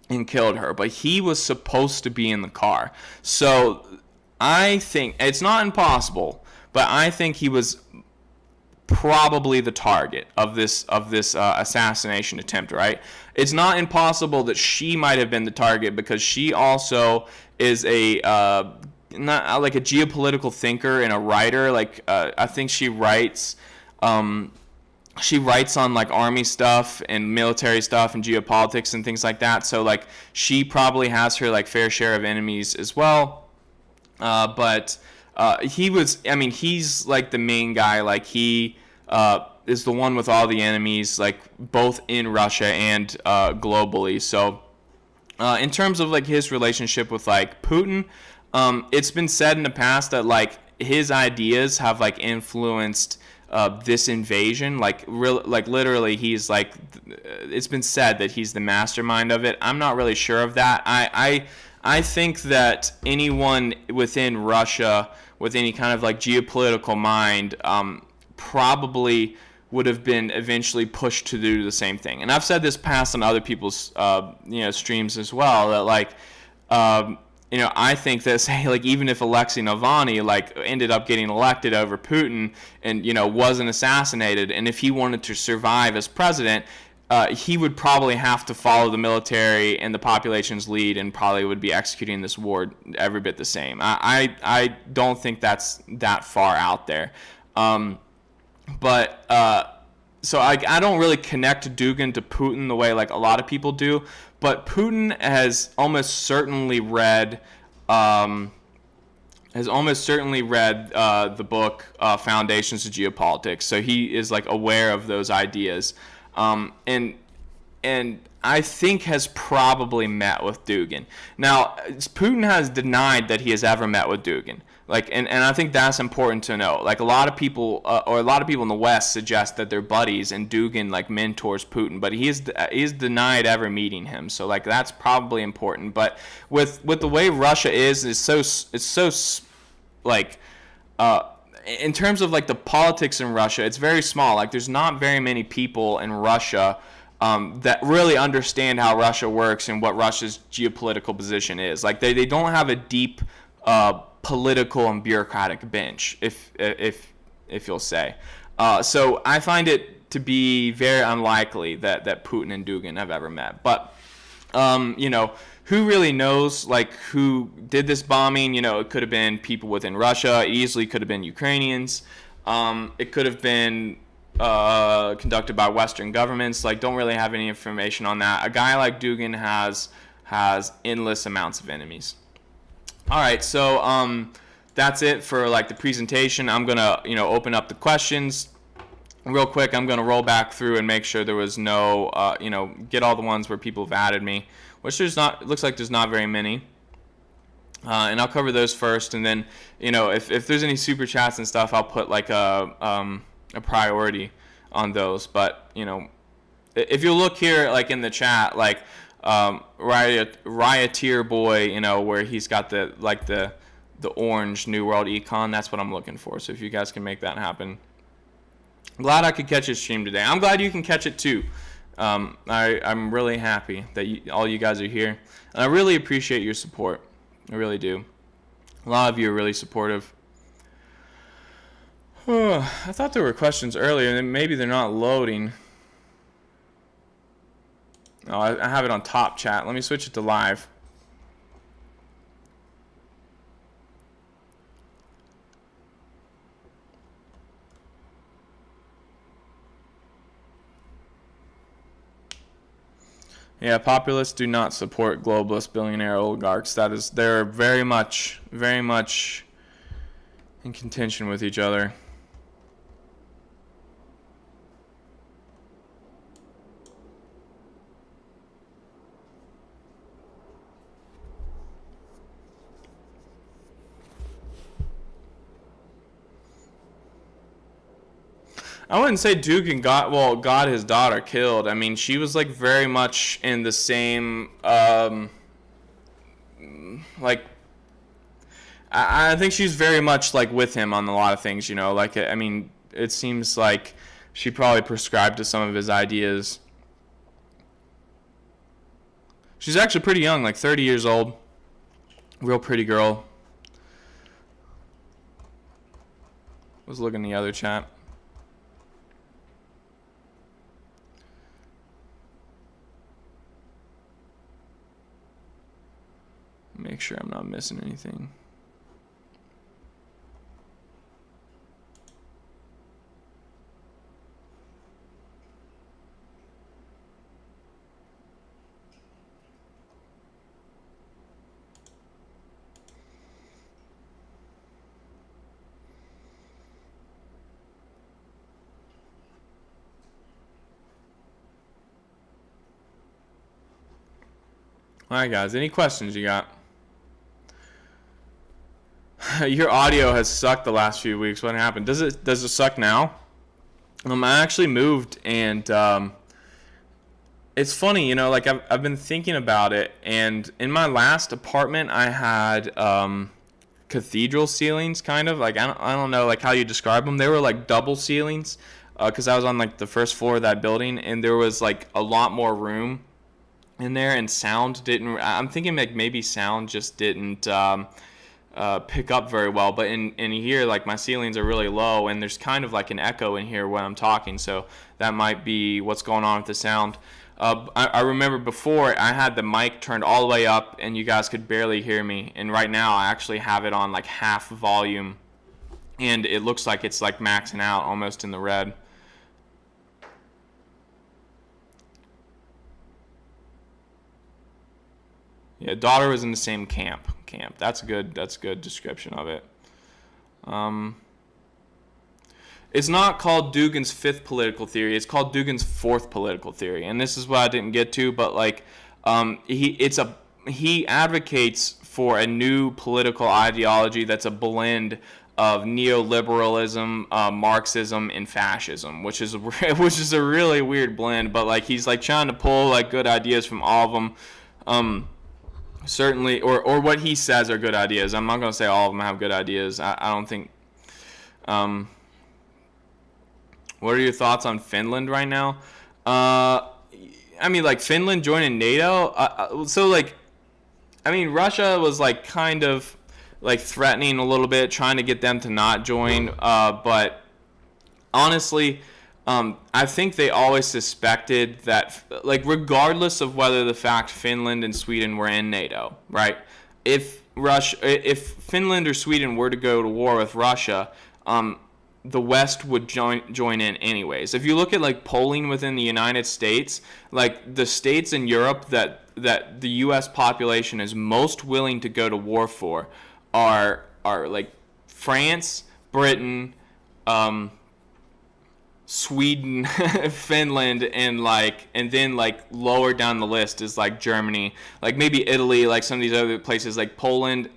and killed her. But he was supposed to be in the car. So I think it's not impossible, but I think he was probably the target of this assassination attempt, right? It's not impossible that she might have been the target, because she also is not like a geopolitical thinker and a writer. Like I think she writes on like army stuff and military stuff and geopolitics and things like that. So like she probably has her like fair share of enemies as well. But he's like the main guy. Like he is the one with all the enemies, like both in Russia and globally. So in terms of like his relationship with like Putin, it's been said in the past that like his ideas have like influenced this invasion. Like literally he's like, it's been said that he's the mastermind of it. I'm not really sure of that. I think that anyone within Russia with any kind of like geopolitical mind probably would have been eventually pushed to do the same thing. And I've said this past on other people's streams as well, that like I think that, say, like even if Alexei Navalny like ended up getting elected over Putin and wasn't assassinated, and if he wanted to survive as president, he would probably have to follow the military and the population's lead, and probably would be executing this war every bit the same. I don't think that's that far out there. So I don't really connect Dugin to Putin the way like a lot of people do, but Putin has almost certainly read the book Foundations of Geopolitics, so he is like aware of those ideas. And I think has probably met with Dugin. Now, Putin has denied that he has ever met with Dugin. Like, and I think that's important to know. Like, a lot of people in the West suggest that they're buddies, and Dugin like mentors Putin, but he's denied ever meeting him. So like that's probably important. But with the way Russia is so like in terms of like the politics in Russia, it's very small. Like there's not very many people in Russia that really understand how Russia works and what Russia's geopolitical position is. Like they don't have a deep political and bureaucratic bench, if you'll say. So I find it to be very unlikely that Putin and Dugin have ever met. But who really knows like who did this bombing? It could have been people within Russia. It easily could have been Ukrainians. It could have been conducted by Western governments. Like, don't really have any information on that. A guy like Dugin has endless amounts of enemies. All right, so that's it for like the presentation. I'm gonna open up the questions real quick. I'm gonna roll back through and make sure there was no get all the ones where people have added me, which it looks like there's not very many. And I'll cover those first, and then if there's any super chats and stuff, I'll put like a priority on those. But if you look here like in the chat, like Rioteer Boy, where he's got the orange New World econ, that's what I'm looking for. So if you guys can make that happen. Glad I could catch his stream today. I'm glad you can catch it too. I'm really happy that all you guys are here, and I really appreciate your support. I really do. A lot of you are really supportive. I thought there were questions earlier, and maybe they're not loading. Oh, I have it on top chat. Let me switch it to live. Yeah, populists do not support globalist billionaire oligarchs. They're very much in contention with each other. I wouldn't say Dugin got his daughter killed. I mean, she was like very much in the same like I think she's very much like with him on a lot of things, you know. Like, I mean, it seems like she probably prescribed to some of his ideas. She's actually pretty young, like 30 years old. Real pretty girl. Let's look in the other chat. Make sure I'm not missing anything. All right, guys. Any questions you got? Your audio has sucked the last few weeks. What happened? Does it suck now? I actually moved, and it's funny, you know, like I've been thinking about it, and in my last apartment I had cathedral ceilings, kind of like I don't know like how you describe them. They were like double ceilings, because I was on like the first floor of that building, and there was like a lot more room in there, and sound didn't. I'm thinking like maybe sound just didn't pick up very well, but in here, like my ceilings are really low, and there's kind of like an echo in here when I'm talking, so that might be what's going on with the sound. I remember before I had the mic turned all the way up and you guys could barely hear me, and right now I actually have it on like half volume, and it looks like it's like maxing out almost in the red. Yeah, daughter was in the same camp. That's a good description of it. It's not called Dugin's fifth political theory. It's called Dugin's fourth political theory, and this is what I didn't get to. But like, he advocates for a new political ideology that's a blend of neoliberalism, Marxism, and fascism, which is a really weird blend. But like, he's like trying to pull like good ideas from all of them. Certainly, or what he says are good ideas. I'm not going to say all of them have good ideas. I don't think. What are your thoughts on Finland right now? I mean, like Finland joining NATO. So like, I mean, Russia was like kind of like threatening a little bit, trying to get them to not join. But honestly, I think they always suspected that, like, regardless of whether the fact Finland and Sweden were in NATO, right? If Finland or Sweden were to go to war with Russia, the West would join in anyways. If you look at like polling within the United States, like the states in Europe that the U.S. population is most willing to go to war for are like France, Britain, Sweden, Finland, and then like lower down the list is like Germany, like maybe Italy, like some of these other places like Poland,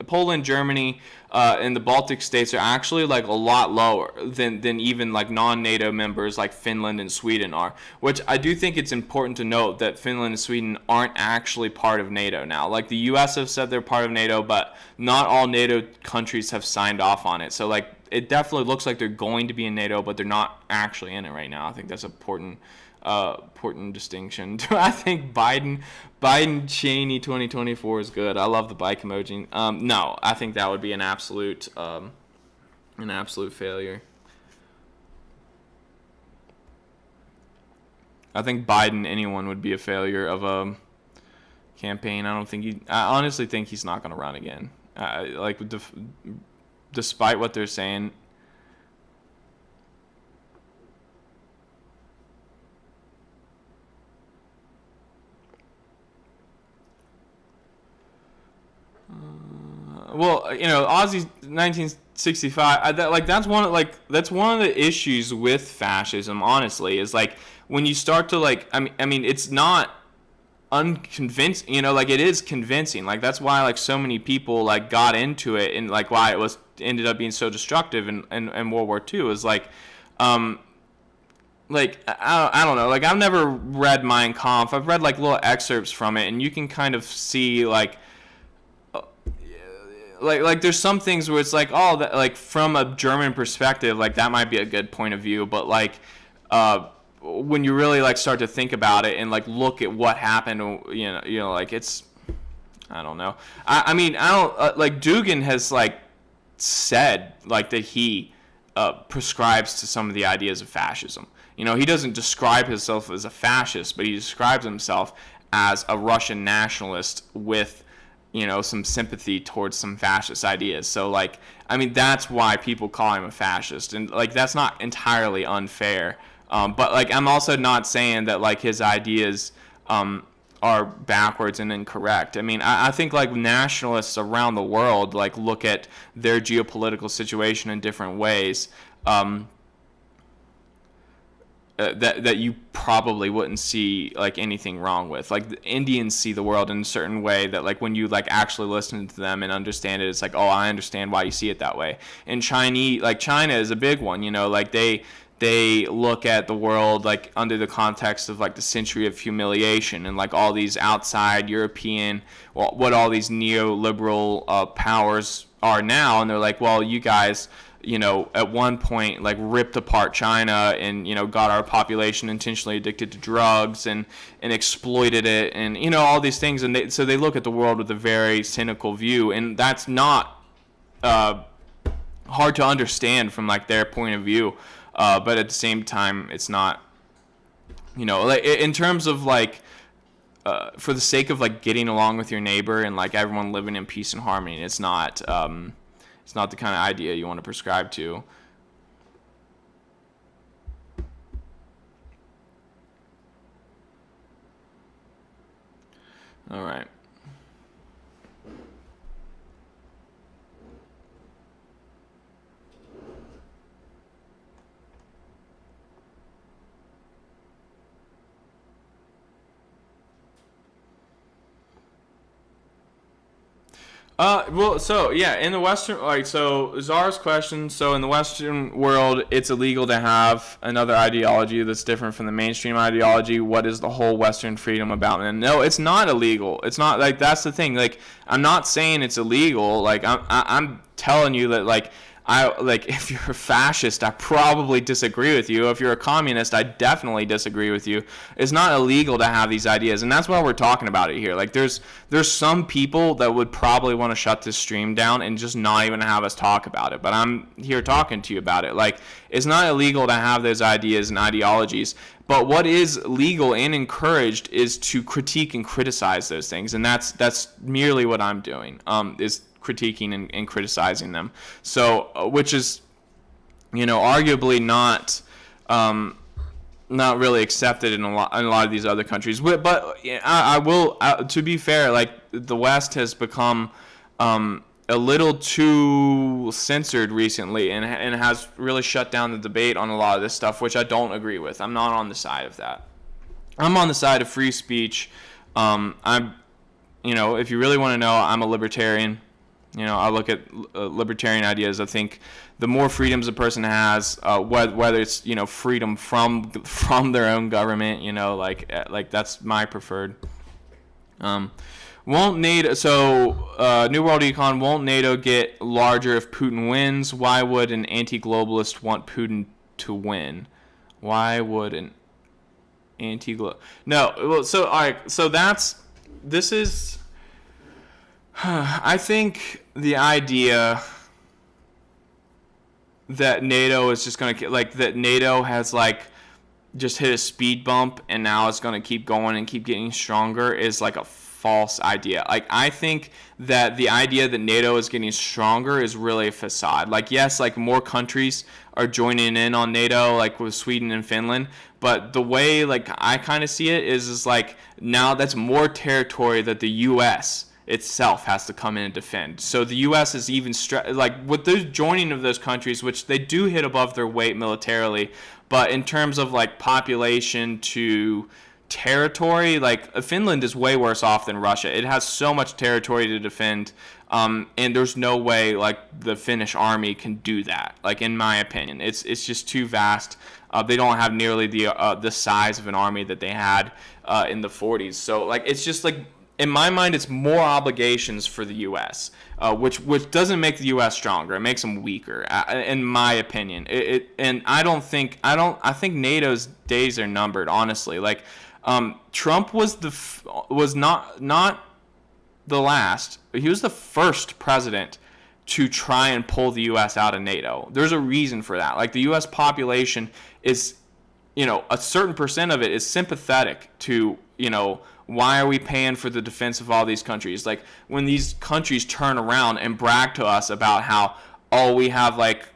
Germany, and the Baltic states are actually like a lot lower than even like non-NATO members like Finland and Sweden are, which I do think it's important to note that Finland and Sweden aren't actually part of NATO now. Like the US have said they're part of NATO, but not all NATO countries have signed off on it. So like it definitely looks like they're going to be in NATO, but they're not actually in it right now. I think that's important distinction. I think Biden Cheney 2024 is good. I love the bike emoji. No, I think that would be an absolute failure. I think Biden, anyone, would be a failure of a campaign. I honestly think he's not going to run again. Like, despite what they're saying. Well, you know, Ozzy's 1965. That's one of the issues with fascism. Honestly, is like when you start to like. I mean, it's not unconvincing. You know, like it is convincing. Like that's why like so many people like got into it, and like why it ended up being so destructive in World War II is like. Like I don't know. Like I've never read Mein Kampf. I've read like little excerpts from it, and you can kind of see like there's some things where it's like, oh, that, like from a German perspective, like that might be a good point of view, but like when you really like start to think about it and like look at what happened, you know, like it's, I don't know. I mean, I don't like Dugin has like said like that he prescribes to some of the ideas of fascism. You know, he doesn't describe himself as a fascist, but he describes himself as a Russian nationalist with, you know, some sympathy towards some fascist ideas. So, like, I mean, that's why people call him a fascist. And, like, that's not entirely unfair. But, like, I'm also not saying that, like, his ideas are backwards and incorrect. I mean, I think, like, nationalists around the world, like, look at their geopolitical situation in different ways. That you probably wouldn't see like anything wrong with. Like the Indians see the world in a certain way that like when you like actually listen to them and understand it, it's like, oh, I understand why you see it that way. And China is a big one, you know, like they look at the world like under the context of like the century of humiliation and like all these outside European, what all these neoliberal powers are now, and they're like, well, you guys, you know, at one point, like, ripped apart China and, you know, got our population intentionally addicted to drugs and exploited it and, you know, all these things. And so they look at the world with a very cynical view. And that's not hard to understand from, like, their point of view. But at the same time, it's not, you know, like, in terms of, like, for the sake of, like, getting along with your neighbor and, like, everyone living in peace and harmony, it's not... it's not the kind of idea you want to prescribe to. All right. Well, so yeah, in the Western, like, so Czar's question. So in the Western world, it's illegal to have another ideology that's different from the mainstream ideology. What is the whole Western freedom about? And no, it's not illegal. It's not, like, that's the thing. Like, I'm not saying it's illegal. Like, I'm telling you that, like, if you're a fascist, I probably disagree with you. If you're a communist, I definitely disagree with you. It's not illegal to have these ideas, and that's why we're talking about it here. Like, there's some people that would probably want to shut this stream down and just not even have us talk about it, but I'm here talking to you about it. Like, it's not illegal to have those ideas and ideologies, but what is legal and encouraged is to critique and criticize those things, and that's merely what I'm doing, is critiquing and criticizing them. So, which is, you know, arguably not really accepted in a lot of these other countries. But I will, to be fair, like, the West has become a little too censored recently and has really shut down the debate on a lot of this stuff, which I don't agree with. I'm not on the side of that. I'm on the side of free speech. I'm, you know, if you really want to know, I'm a libertarian. You know, I look at libertarian ideas. I think the more freedoms a person has, whether it's, you know, freedom from their own government, you know, like that's my preferred. Won't NATO? So, New World Econ. Won't NATO get larger if Putin wins? Why would an anti-globalist want Putin to win? Why would an anti-global? No. Well, so all right. So this is. I think the idea that NATO is just going to, like, that NATO has, like, just hit a speed bump and now it's going to keep going and keep getting stronger is like a false idea. Like, I think that the idea that NATO is getting stronger is really a facade. Like, yes, like more countries are joining in on NATO, like with Sweden and Finland, but the way like I kind of see it is like now that's more territory that the U.S. itself has to come in and defend. So the U.S. is even like with those joining of those countries, which they do hit above their weight militarily, but in terms of like population to territory, like Finland is way worse off than Russia. It has so much territory to defend, and there's no way like the Finnish army can do that. Like, in my opinion, it's just too vast. They don't have nearly the size of an army that they had in the 40s. So like it's just like, in my mind, it's more obligations for the U.S., which doesn't make the U.S. stronger. It makes them weaker, in my opinion. And I think NATO's days are numbered, honestly. Like, Trump was not the last. He was the first president to try and pull the U.S. out of NATO. There's a reason for that. Like, the U.S. population is, a certain percent of it is sympathetic to, why are we paying for the defense of all these countries? Like, when these countries turn around and brag to us about how, we have like,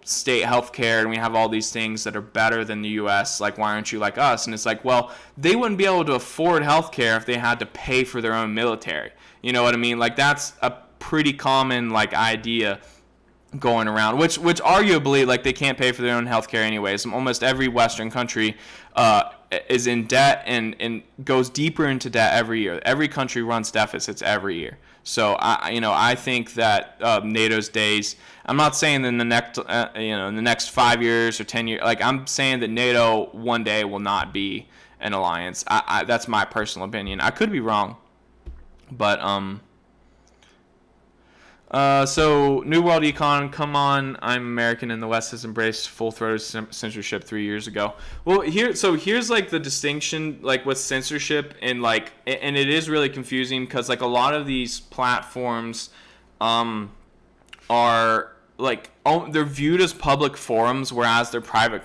state health care and we have all these things that are better than the U.S., like, why aren't you like us? And it's like, well, they wouldn't be able to afford health care if they had to pay for their own military. You know what I mean? Like, that's a pretty common like idea going around, which arguably, like, they can't pay for their own health care anyways. Almost every Western country is in debt and goes deeper into debt every year. Every country runs deficits every year. So I think that NATO's days. I'm not saying in the next 5 years or 10 years. Like, I'm saying that NATO one day will not be an alliance. That's my personal opinion. I could be wrong, but So, New World Econ, come on, I'm American and the West has embraced full-throated censorship 3 years ago. Well, here's like the distinction, like with censorship, and like, and it is really confusing because like a lot of these platforms are like, they're viewed as public forums, whereas they're private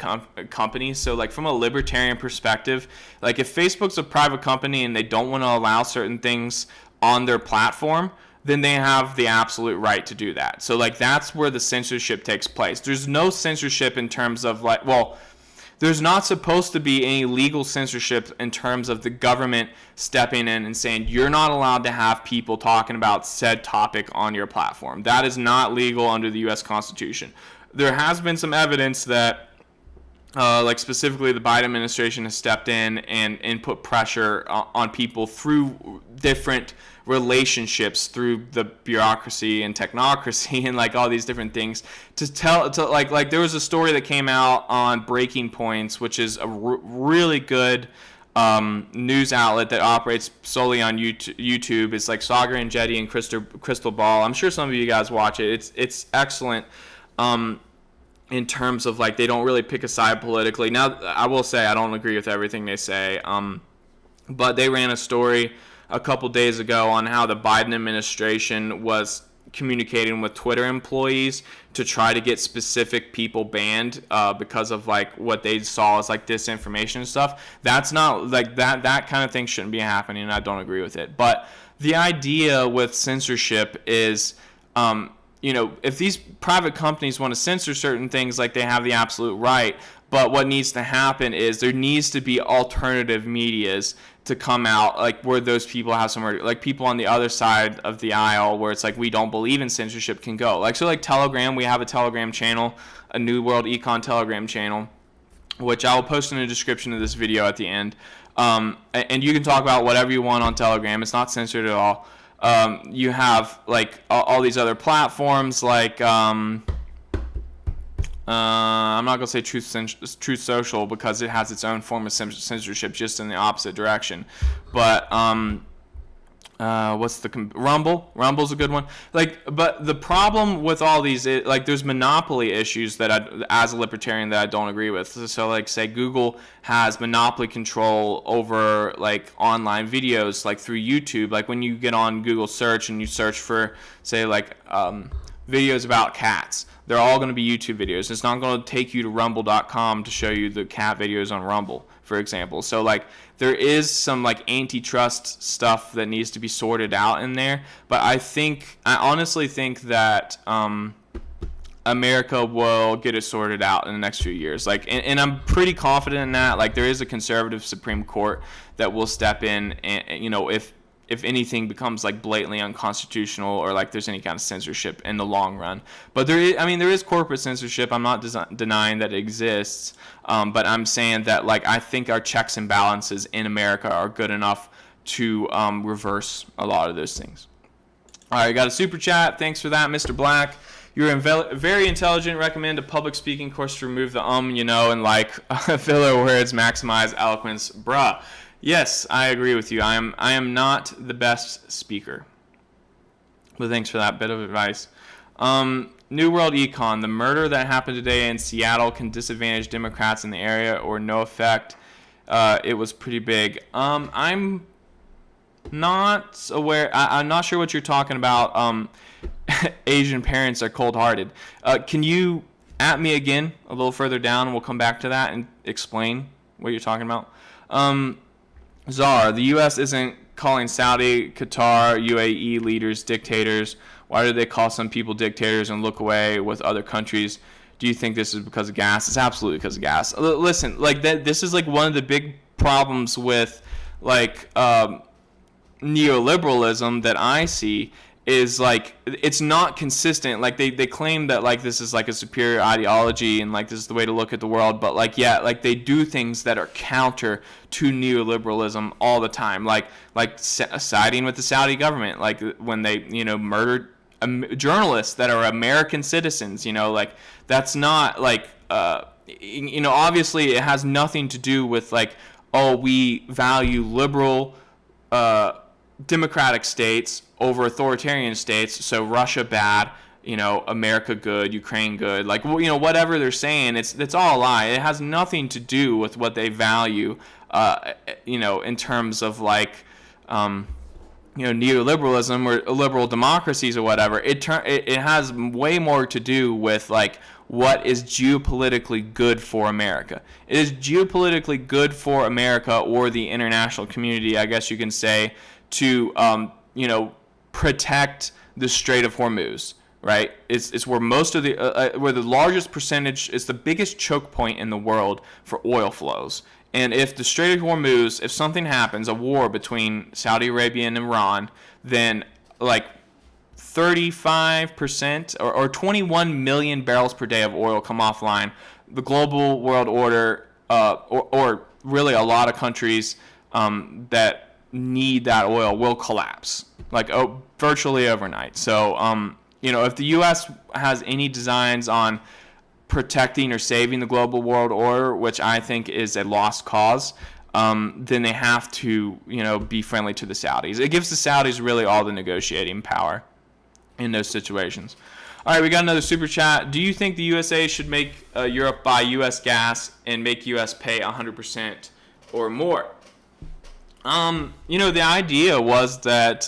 companies. So like from a libertarian perspective, like if Facebook's a private company and they don't want to allow certain things on their platform, then they have the absolute right to do that. So like that's where the censorship takes place. There's no censorship in terms of like, well, there's not supposed to be any legal censorship in terms of the government stepping in and saying you're not allowed to have people talking about said topic on your platform. That is not legal under the U.S. Constitution. There has been some evidence that like specifically the Biden administration has stepped in and put pressure on people through different relationships, through the bureaucracy and technocracy and like all these different things to like there was a story that came out on Breaking Points, which is a really good news outlet that operates solely on YouTube. It's like Sagar and Jetty and Crystal Ball. I'm sure some of you guys watch it. It's excellent. In terms of like they don't really pick a side politically. Now I will say I don't agree with everything they say, but they ran a story a couple days ago on how the Biden administration was communicating with Twitter employees to try to get specific people banned because of like what they saw as like disinformation and stuff. That's not like that kind of thing shouldn't be happening, and I don't agree with it. But the idea with censorship is if these private companies want to censor certain things, like they have the absolute right, but what needs to happen is there needs to be alternative medias to come out, like where those people have somewhere, like people on the other side of the aisle where it's like we don't believe in censorship can go. Like, so like Telegram, we have a Telegram channel, a New World Econ Telegram channel, which I will post in the description of this video at the end. And you can talk about whatever you want on Telegram. It's not censored at all. You have like all these other platforms like I'm not gonna say Truth Social because it has its own form of censorship, just in the opposite direction. But what's the Rumble? Rumble's a good one. Like, but the problem with all these, like, there's monopoly issues that as a libertarian that I don't agree with. So like, say Google has monopoly control over like online videos, like through YouTube. Like when you get on Google search and you search for, say, like videos about cats. They're all going to be YouTube videos. It's not going to take you to rumble.com to show you the cat videos on Rumble, for example. So like there is some like antitrust stuff that needs to be sorted out in there, but I honestly think that America will get it sorted out in the next few years. Like, and I'm pretty confident in that. Like, there is a conservative Supreme Court that will step in, and you know, if anything becomes like blatantly unconstitutional or like there's any kind of censorship in the long run. But there is corporate censorship. I'm not denying that it exists, but I'm saying that like I think our checks and balances in America are good enough to reverse a lot of those things. All right, got a super chat. Thanks for that, Mr. Black. You're very intelligent. Recommend a public speaking course to remove the and like filler words, maximize eloquence, bruh. Yes, I agree with you. I am not the best speaker. But thanks for that bit of advice. New World Econ. The murder that happened today in Seattle can disadvantage Democrats in the area or no effect. It was pretty big. I'm not aware. I'm not sure what you're talking about. Asian parents are cold-hearted. Can you at me again a little further down, and we'll come back to that and explain what you're talking about? Czar, the U.S. isn't calling Saudi, Qatar, UAE leaders dictators. Why do they call some people dictators and look away with other countries? Do you think this is because of gas? It's absolutely because of gas. Listen, like this is like one of the big problems with like neoliberalism that I see is like it's not consistent. Like they claim that like this is like a superior ideology and like this is the way to look at the world, but like like they do things that are counter to neoliberalism all the time, like siding with the Saudi government, like when they murdered journalists that are American citizens. Like that's not like obviously it has nothing to do with like, oh, we value liberal democratic states over authoritarian states, so Russia bad, America good, Ukraine good, like whatever they're saying, it's all a lie. It has nothing to do with what they value, in terms of like neoliberalism or liberal democracies or whatever. It has way more to do with like what is geopolitically good for America. It is geopolitically good for America or the international community, I guess you can say, to protect the Strait of Hormuz, right? It's where most of the where the largest percentage, it's the biggest choke point in the world for oil flows. And if the Strait of Hormuz, if something happens, a war between Saudi Arabia and Iran, then like 35% or 21 million barrels per day of oil come offline. The global world order, or really a lot of countries that need that oil will collapse, like virtually overnight. So, if the U.S. has any designs on protecting or saving the global world order, which I think is a lost cause, then they have to, be friendly to the Saudis. It gives the Saudis really all the negotiating power in those situations. All right, we got another super chat. Do you think the USA should make Europe buy U.S. gas and make U.S. pay 100% or more? The idea was that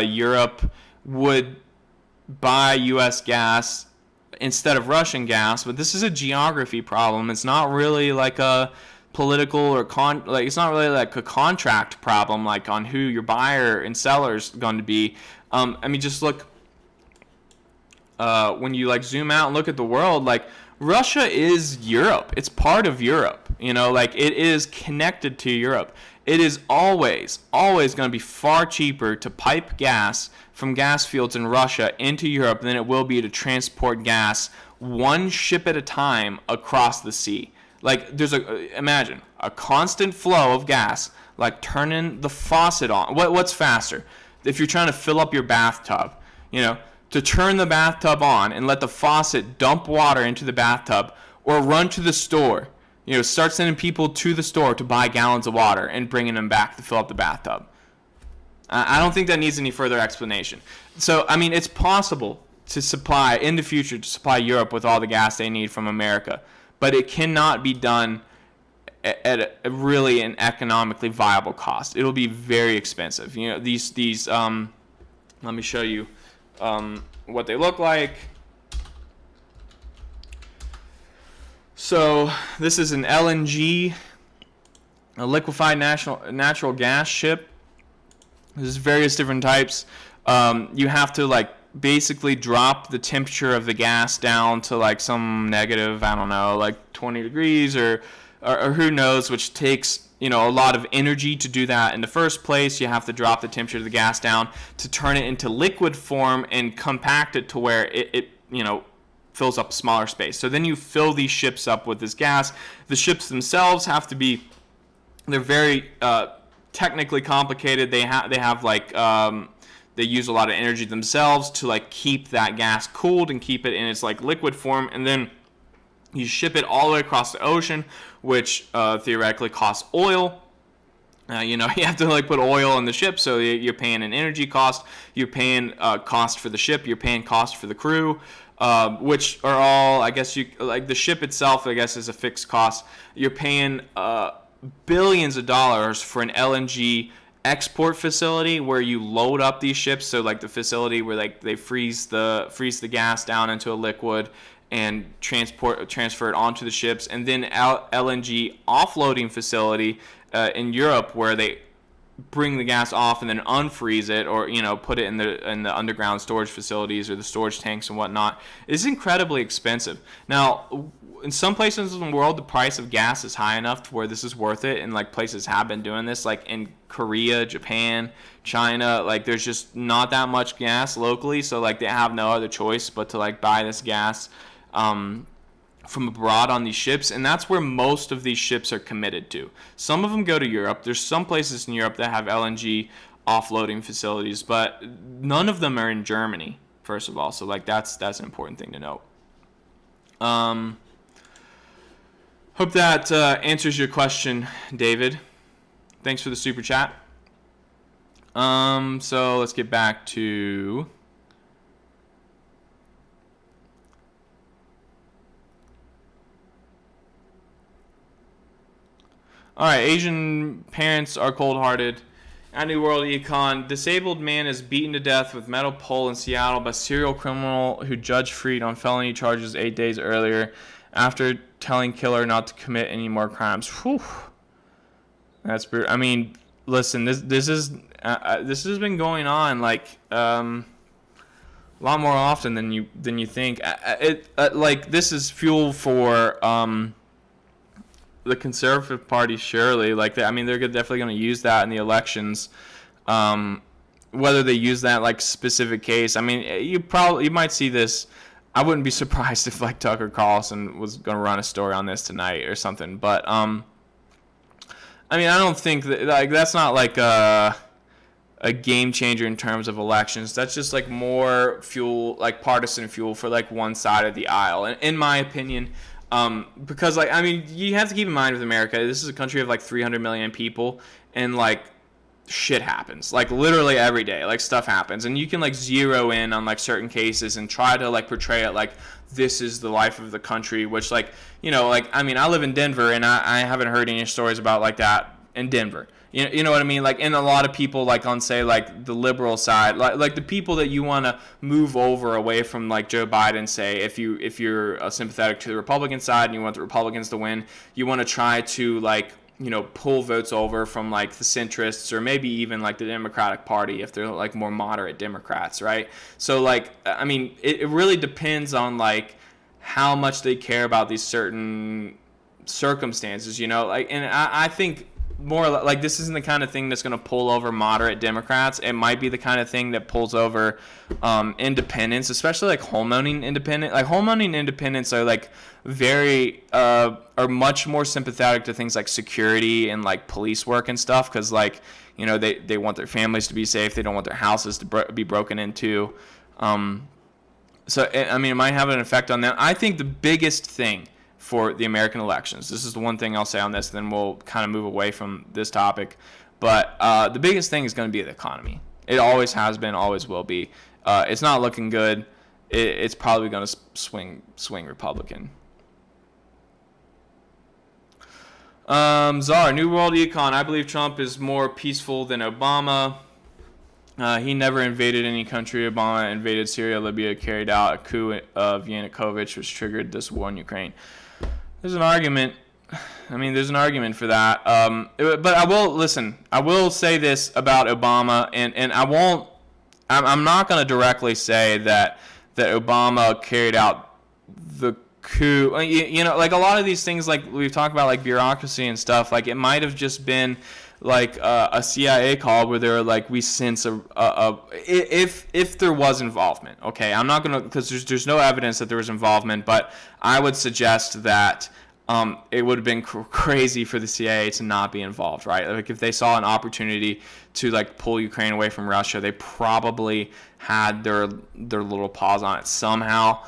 Europe would buy U.S. gas instead of Russian gas, but this is a geography problem. It's not really like a political or it's not really like a contract problem, like on who your buyer and seller is going to be. Just look when you like zoom out and look at the world, like Russia is Europe. It's part of Europe. Like it is connected to Europe. It is always going to be far cheaper to pipe gas from gas fields in Russia into Europe than it will be to transport gas one ship at a time across the sea. Like imagine a constant flow of gas, like turning the faucet on. What's faster? If you're trying to fill up your bathtub, to turn the bathtub on and let the faucet dump water into the bathtub, or run to the store, start sending people to the store to buy gallons of water and bringing them back to fill up the bathtub. I don't think that needs any further explanation. So, it's possible to supply, in the future, to supply Europe with all the gas they need from America, but it cannot be done at a really an economically viable cost. It'll be very expensive. These let me show you what they look like. So this is an LNG, a liquefied natural gas ship. There's various different types. You have to like basically drop the temperature of the gas down to like some negative, I don't know, like 20 degrees or who knows, which takes, you know, a lot of energy to do that in the first place. You have to drop the temperature of the gas down to turn it into liquid form and compact it to where it you know, fills up smaller space. So then you fill these ships up with this gas. The ships themselves have to be, they're very technically complicated. They have like they use a lot of energy themselves to like keep that gas cooled and keep it in its like liquid form, and then you ship it all the way across the ocean, which theoretically costs oil. You know, you have to like put oil in the ship, so you're paying an energy cost, you're paying cost for the ship, you're paying cost for the crew, which are all, I guess, you like the ship itself, I guess, is a fixed cost. You're paying billions of dollars for an LNG export facility where you load up these ships. So like the facility where like they freeze the gas down into a liquid and transfer it onto the ships, and then LNG offloading facility in Europe where they bring the gas off and then unfreeze it, or you know, put it in the underground storage facilities or the storage tanks and whatnot. It's incredibly expensive. Now, in some places in the world, the price of gas is high enough to where this is worth it, and like places have been doing this, like in Korea, Japan, China. Like there's just not that much gas locally, so like they have no other choice but to like buy this gas from abroad on these ships, and that's where most of these ships are committed to. Some of them go to Europe. There's some places in Europe that have LNG offloading facilities, but none of them are in Germany, first of all. So like that's an important thing to note. Hope that answers your question, David. Thanks for the super chat. So let's get back to all right. Asian parents are cold-hearted. Anti-world econ. Disabled man is beaten to death with metal pole in Seattle by serial criminal who judge freed on felony charges 8 days earlier after telling killer not to commit any more crimes. Whew. That's brutal. I mean, listen, this has been going on like a lot more often than you think. Like this is fuel for the Conservative Party, surely. Like I mean, they're definitely going to use that in the elections. Whether they use that like specific case, I mean, you might see this. I wouldn't be surprised if like Tucker Carlson was going to run a story on this tonight or something. But I mean, I don't think that like that's not like a game changer in terms of elections. That's just like more fuel, like partisan fuel for like one side of the aisle, in my opinion. Because like I mean, you have to keep in mind with America, this is a country of like 300 million people, and like shit happens like literally every day. Like stuff happens, and you can like zero in on like certain cases and try to like portray it like this is the life of the country, which like, you know, like I mean, I live in Denver, and I haven't heard any stories about like that in Denver. You know what I mean? Like, and a lot of people like on say like the liberal side, like the people that you want to move over away from like Joe Biden, say if you're sympathetic to the Republican side and you want the Republicans to win, you want to try to like, you know, pull votes over from like the centrists or maybe even like the Democratic Party if they're like more moderate Democrats, right? So like, I mean, it really depends on like how much they care about these certain circumstances, you know, like, and I think more like this isn't the kind of thing that's going to pull over moderate Democrats. It might be the kind of thing that pulls over independents, especially like homeowning independent. Like homeowning independents are like very are much more sympathetic to things like security and like police work and stuff, because like, you know, they want their families to be safe. They don't want their houses to be broken into. So I mean, it might have an effect on them. I think the biggest thing for the American elections, this is the one thing I'll say on this, then we'll kind of move away from this topic, but the biggest thing is going to be the economy. It always has been, always will be. It's not looking good. It's probably going to swing Republican. Czar, New World Econ. I believe Trump is more peaceful than Obama. He never invaded any country. Obama invaded Syria, Libya, carried out a coup of Yanukovych, which triggered this war in Ukraine. there's an argument. I mean, there's an argument for that. But I will say this about Obama, and I'm not going to directly say that Obama carried out the coup. You know, like a lot of these things, like we've talked about, like bureaucracy and stuff, like it might have just been like a CIA call where they were like, we sense if there was involvement. Okay, I'm not gonna, because there's no evidence that there was involvement, but I would suggest that it would have been crazy for the CIA to not be involved, right? Like if they saw an opportunity to like pull Ukraine away from Russia, they probably had their little paws on it somehow.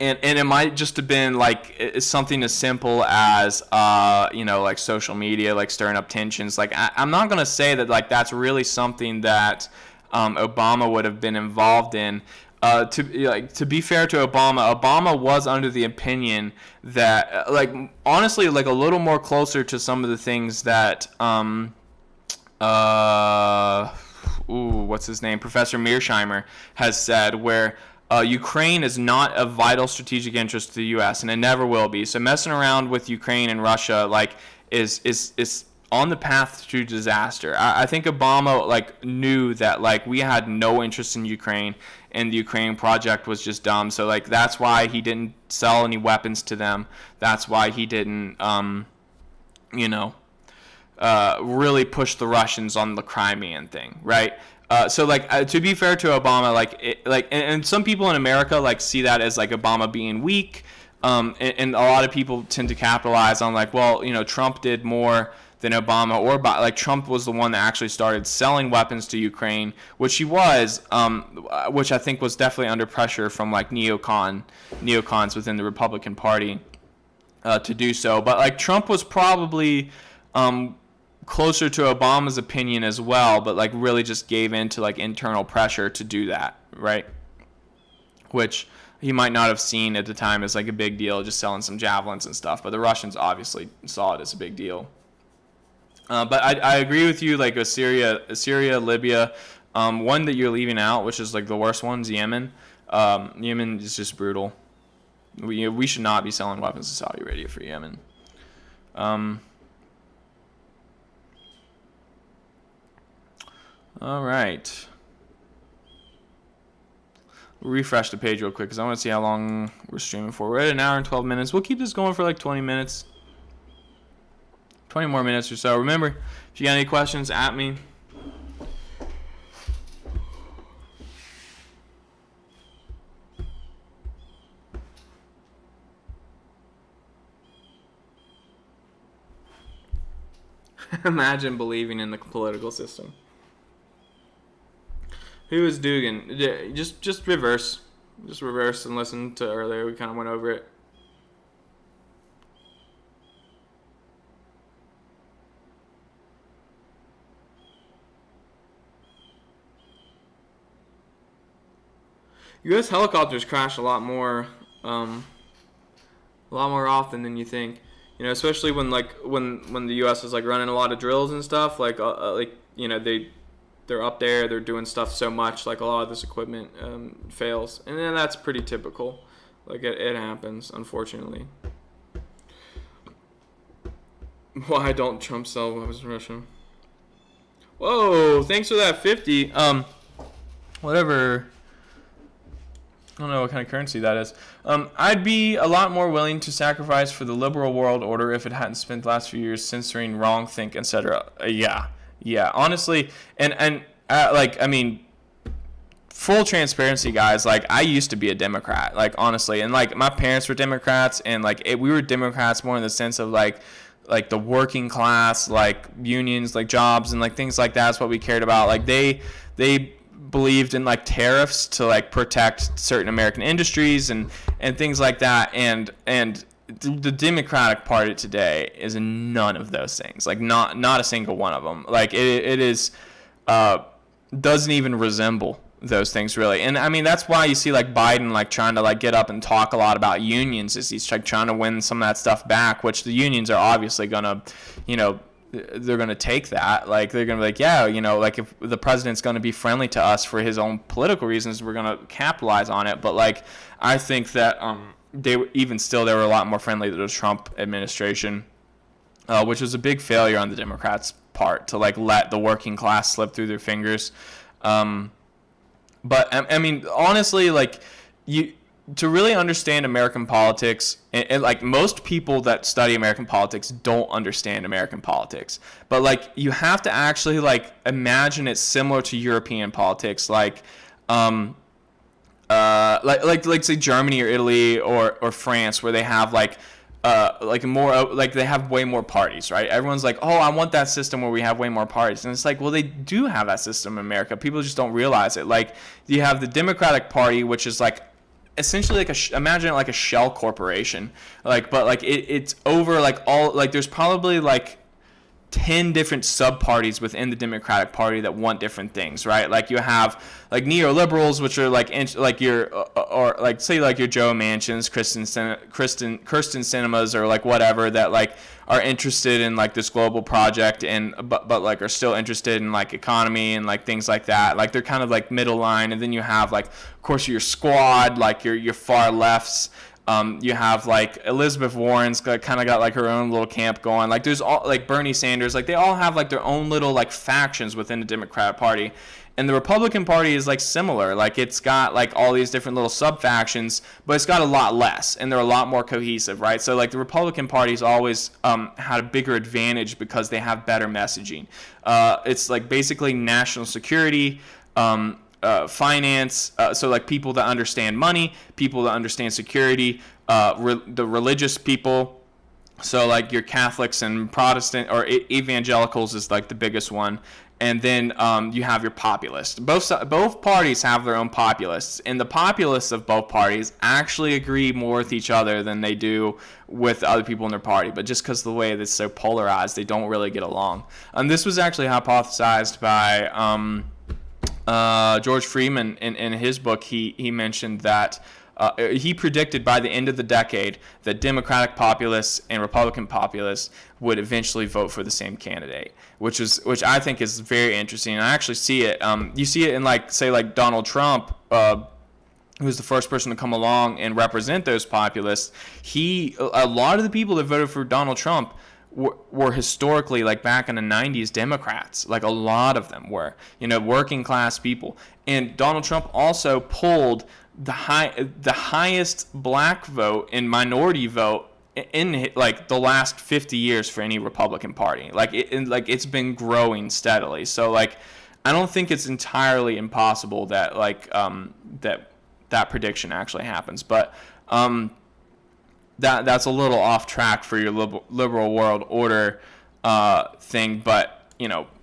And it might just have been like something as simple as like social media, like stirring up tensions. Like I'm not gonna say that like that's really something that Obama would have been involved in. To be fair to Obama was under the opinion that like honestly like a little more closer to some of the things that what's his name, Professor Mearsheimer has said, where Ukraine is not of vital strategic interest to the U.S. and it never will be. So messing around with Ukraine and Russia like is on the path to disaster. I think Obama like knew that like we had no interest in Ukraine and the Ukraine project was just dumb. So like that's why he didn't sell any weapons to them. That's why he didn't really push the Russians on the Crimean thing, right? So like to be fair to Obama, and some people in America like see that as like Obama being weak, and a lot of people tend to capitalize on like, well, Trump did more than Obama, or like Trump was the one that actually started selling weapons to Ukraine, which he was, which I think was definitely under pressure from like neocons within the Republican Party to do so. But like Trump was probably closer to Obama's opinion as well, but like really just gave in to like internal pressure to do that, right? Which he might not have seen at the time as like a big deal, just selling some javelins and stuff, but the Russians obviously saw it as a big deal. But I agree with you, like Syria, Libya, one that you're leaving out, which is like the worst one, is Yemen. Yemen is just brutal. We should not be selling weapons to Saudi Arabia for Yemen. All right. Refresh the page real quick because I want to see how long we're streaming for. We're at an hour and 12 minutes. We'll keep this going for like 20 minutes. 20 more minutes or so. Remember, if you got any questions, at me. Imagine believing in the political system. Who is Dugin? Just reverse. Just reverse and listen to earlier. We kind of went over it. U.S. helicopters crash a lot more often than you think. Especially when the U.S. is like running a lot of drills and stuff. They're up there, they're doing stuff so much, like a lot of this equipment fails, and then that's pretty typical. Like it happens, unfortunately. Why don't Trump sell weapons to Russia? Whoa, thanks for that 50. Whatever. I don't know what kind of currency that is. I'd be a lot more willing to sacrifice for the liberal world order if it hadn't spent the last few years censoring wrongthink, etc. Yeah, honestly, and full transparency, guys. Like, I used to be a Democrat, like, honestly, and like my parents were Democrats, and like we were Democrats more in the sense of like the working class, like unions, like jobs, and like things like that's what we cared about. Like they believed in like tariffs to like protect certain American industries and things like that, and the Democratic Party today is none of those things. Like not a single one of them. Like it is doesn't even resemble those things really. And I mean that's why you see like Biden like trying to like get up and talk a lot about unions, is he's like trying to win some of that stuff back, which the unions are obviously gonna, they're gonna take that. Like they're gonna be like, yeah, like if the president's gonna be friendly to us for his own political reasons, we're gonna capitalize on it. But like I think that they were a lot more friendly to the Trump administration, which was a big failure on the Democrats' part to like let the working class slip through their fingers. But I mean, honestly, like to really understand American politics, and like most people that study American politics don't understand American politics, but like you have to actually like imagine it similar to European politics, like say Germany or Italy or France, where they have like they have way more parties, right? Everyone's like, oh, I want that system where we have way more parties. And it's like, well, they do have that system in America. People just don't realize it. Like, you have the Democratic Party, which is like essentially like imagine it like a shell corporation. Like, but like it's over like all, like there's probably like 10 different sub-parties within the Democratic Party that want different things, right? Like you have like neoliberals, which are like your or like say like your Joe Manchins, Kirsten Cinemas, or like whatever, that like are interested in like this global project and but like are still interested in like economy and like things like that. Like they're kind of like middle line. And then you have like, of course, your squad, like your far lefts. You have like Elizabeth Warren's kind of got like her own little camp going. Like there's all like Bernie Sanders, like they all have like their own little like factions within the Democratic Party. And the Republican Party is like similar. Like it's got like all these different little sub factions, but it's got a lot less and they're a lot more cohesive, right? So like the Republican Party's always had a bigger advantage because they have better messaging. It's like basically national security, finance, so like people that understand money, people that understand security, the religious people, so like your Catholics and Protestant or evangelicals is like the biggest one, and then you have your populists. Both parties have their own populists, and the populists of both parties actually agree more with each other than they do with other people in their party, but just because of the way that's so polarized, they don't really get along. And this was actually hypothesized by George Friedman in his book. He mentioned that he predicted by the end of the decade that Democratic populists and Republican populists would eventually vote for the same candidate, which I think is very interesting. And I actually see it. You see it in like say like Donald Trump, who's the first person to come along and represent those populists. A lot of the people that voted for Donald Trump were historically, like back in the 90s, Democrats. Like a lot of them were, working class people. And Donald Trump also pulled the highest black vote and minority vote in like the last 50 years for any Republican Party. It's been growing steadily. So like I don't think it's entirely impossible that like that prediction actually happens. But that's a little off track for your liberal world order thing, but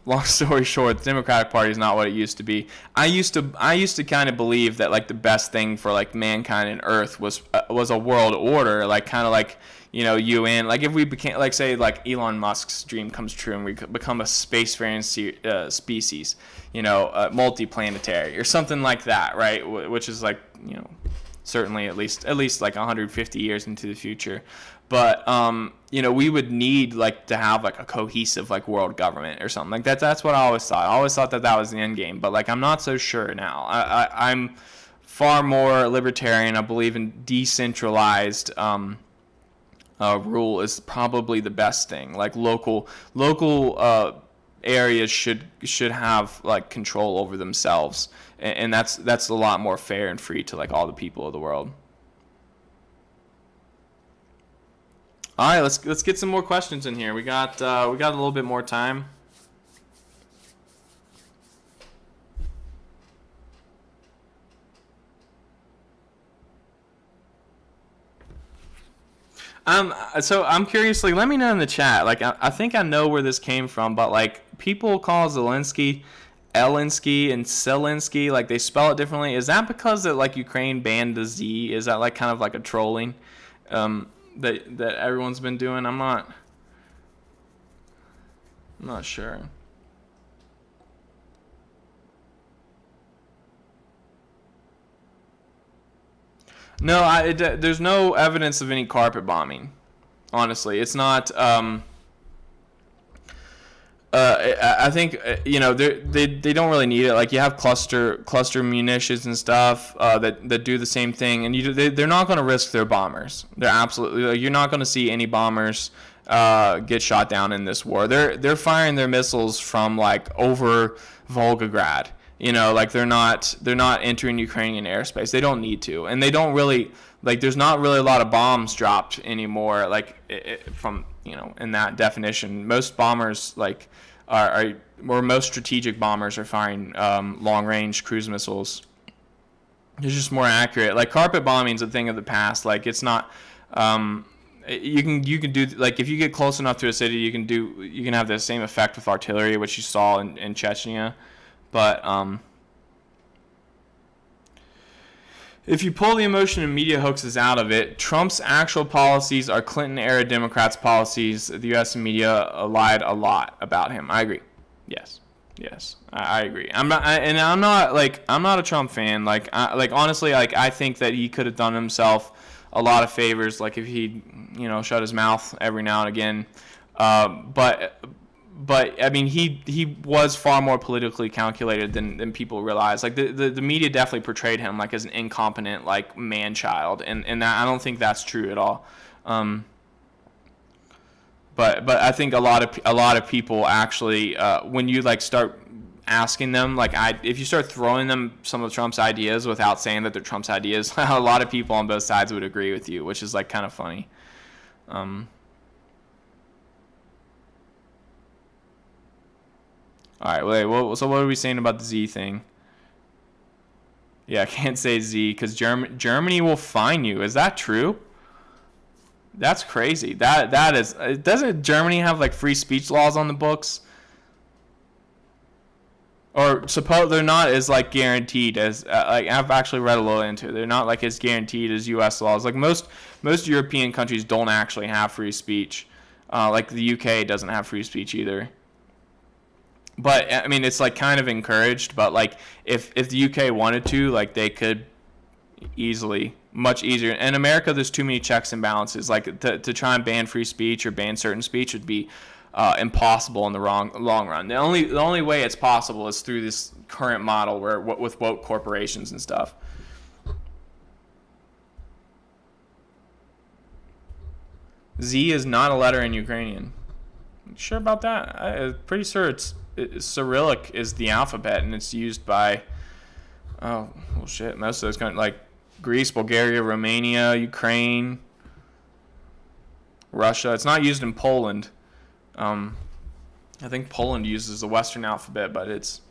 long story short, the Democratic Party is not what it used to be. I used to kind of believe that like the best thing for like mankind and Earth was a world order, like kind of like UN. Like if we became like say like Elon Musk's dream comes true and we become a spacefaring species, multiplanetary or something like that, right? Which is like certainly at least like 150 years into the future. But we would need like to have like a cohesive like world government or something like that. That's what I always thought. I always thought that was the end game, but like I'm not so sure now. I'm far more libertarian. I believe in decentralized rule is probably the best thing. Like local areas should have like control over themselves, and that's a lot more fair and free to like all the people of the world. All right, let's get some more questions in here. We got a little bit more time. So I'm curious, like, let me know in the chat. Like, I think I know where this came from, but like, people call Zelensky Elinsky and Zelensky, like they spell it differently. Is that because that like Ukraine banned the Z? Is that like kind of like a trolling that everyone's been doing? I'm not sure. No, there's no evidence of any carpet bombing. Honestly, it's not. I think they don't really need it. Like you have cluster munitions and stuff that do the same thing, and they're not going to risk their bombers. They're absolutely you're not going to see any bombers get shot down in this war. They're firing their missiles from like over Volgograd. Like they're not entering Ukrainian airspace. They don't need to, and they don't really there's not really a lot of bombs dropped anymore. Like from in that definition, most bombers or most strategic bombers are firing long range cruise missiles. It's just more accurate. Like carpet bombing is a thing of the past. Like it's not. You can do like if you get close enough to a city, you can have the same effect with artillery, which you saw in Chechnya. But if you pull the emotion and media hoaxes out of it, Trump's actual policies are Clinton-era Democrats' policies. The U.S. media lied a lot about him. I agree. Yes, I agree. I'm not a Trump fan. Honestly, I think that he could have done himself a lot of favors, like if he, shut his mouth every now and again. But I mean, he was far more politically calculated than people realize. Like the media definitely portrayed him like as an incompetent like man child, and that, I don't think that's true at all. But I think a lot of people actually when you like start asking them if you start throwing them some of Trump's ideas without saying that they're Trump's ideas, a lot of people on both sides would agree with you, which is like kind of funny. All right, wait. So what are we saying about the Z thing? Yeah, I can't say Z because Germany will fine you. Is that true? That's crazy. That is. Doesn't Germany have like free speech laws on the books? Or suppose they're not as like guaranteed as I've actually read a little into it. They're not like as guaranteed as U.S. laws. Like most European countries don't actually have free speech. Like the UK doesn't have free speech either. But I mean, it's like kind of encouraged. But like, if the UK wanted to, like, they could easily, much easier. In America, there's too many checks and balances. Like to try and ban free speech or ban certain speech would be impossible in the long run. The only way it's possible is through this current model with woke corporations and stuff. Z is not a letter in Ukrainian. You sure about that? I'm pretty sure Cyrillic is the alphabet, and it's used by most of those countries like Greece, Bulgaria, Romania, Ukraine, Russia. It's not used in Poland. I think Poland uses the Western alphabet, but it's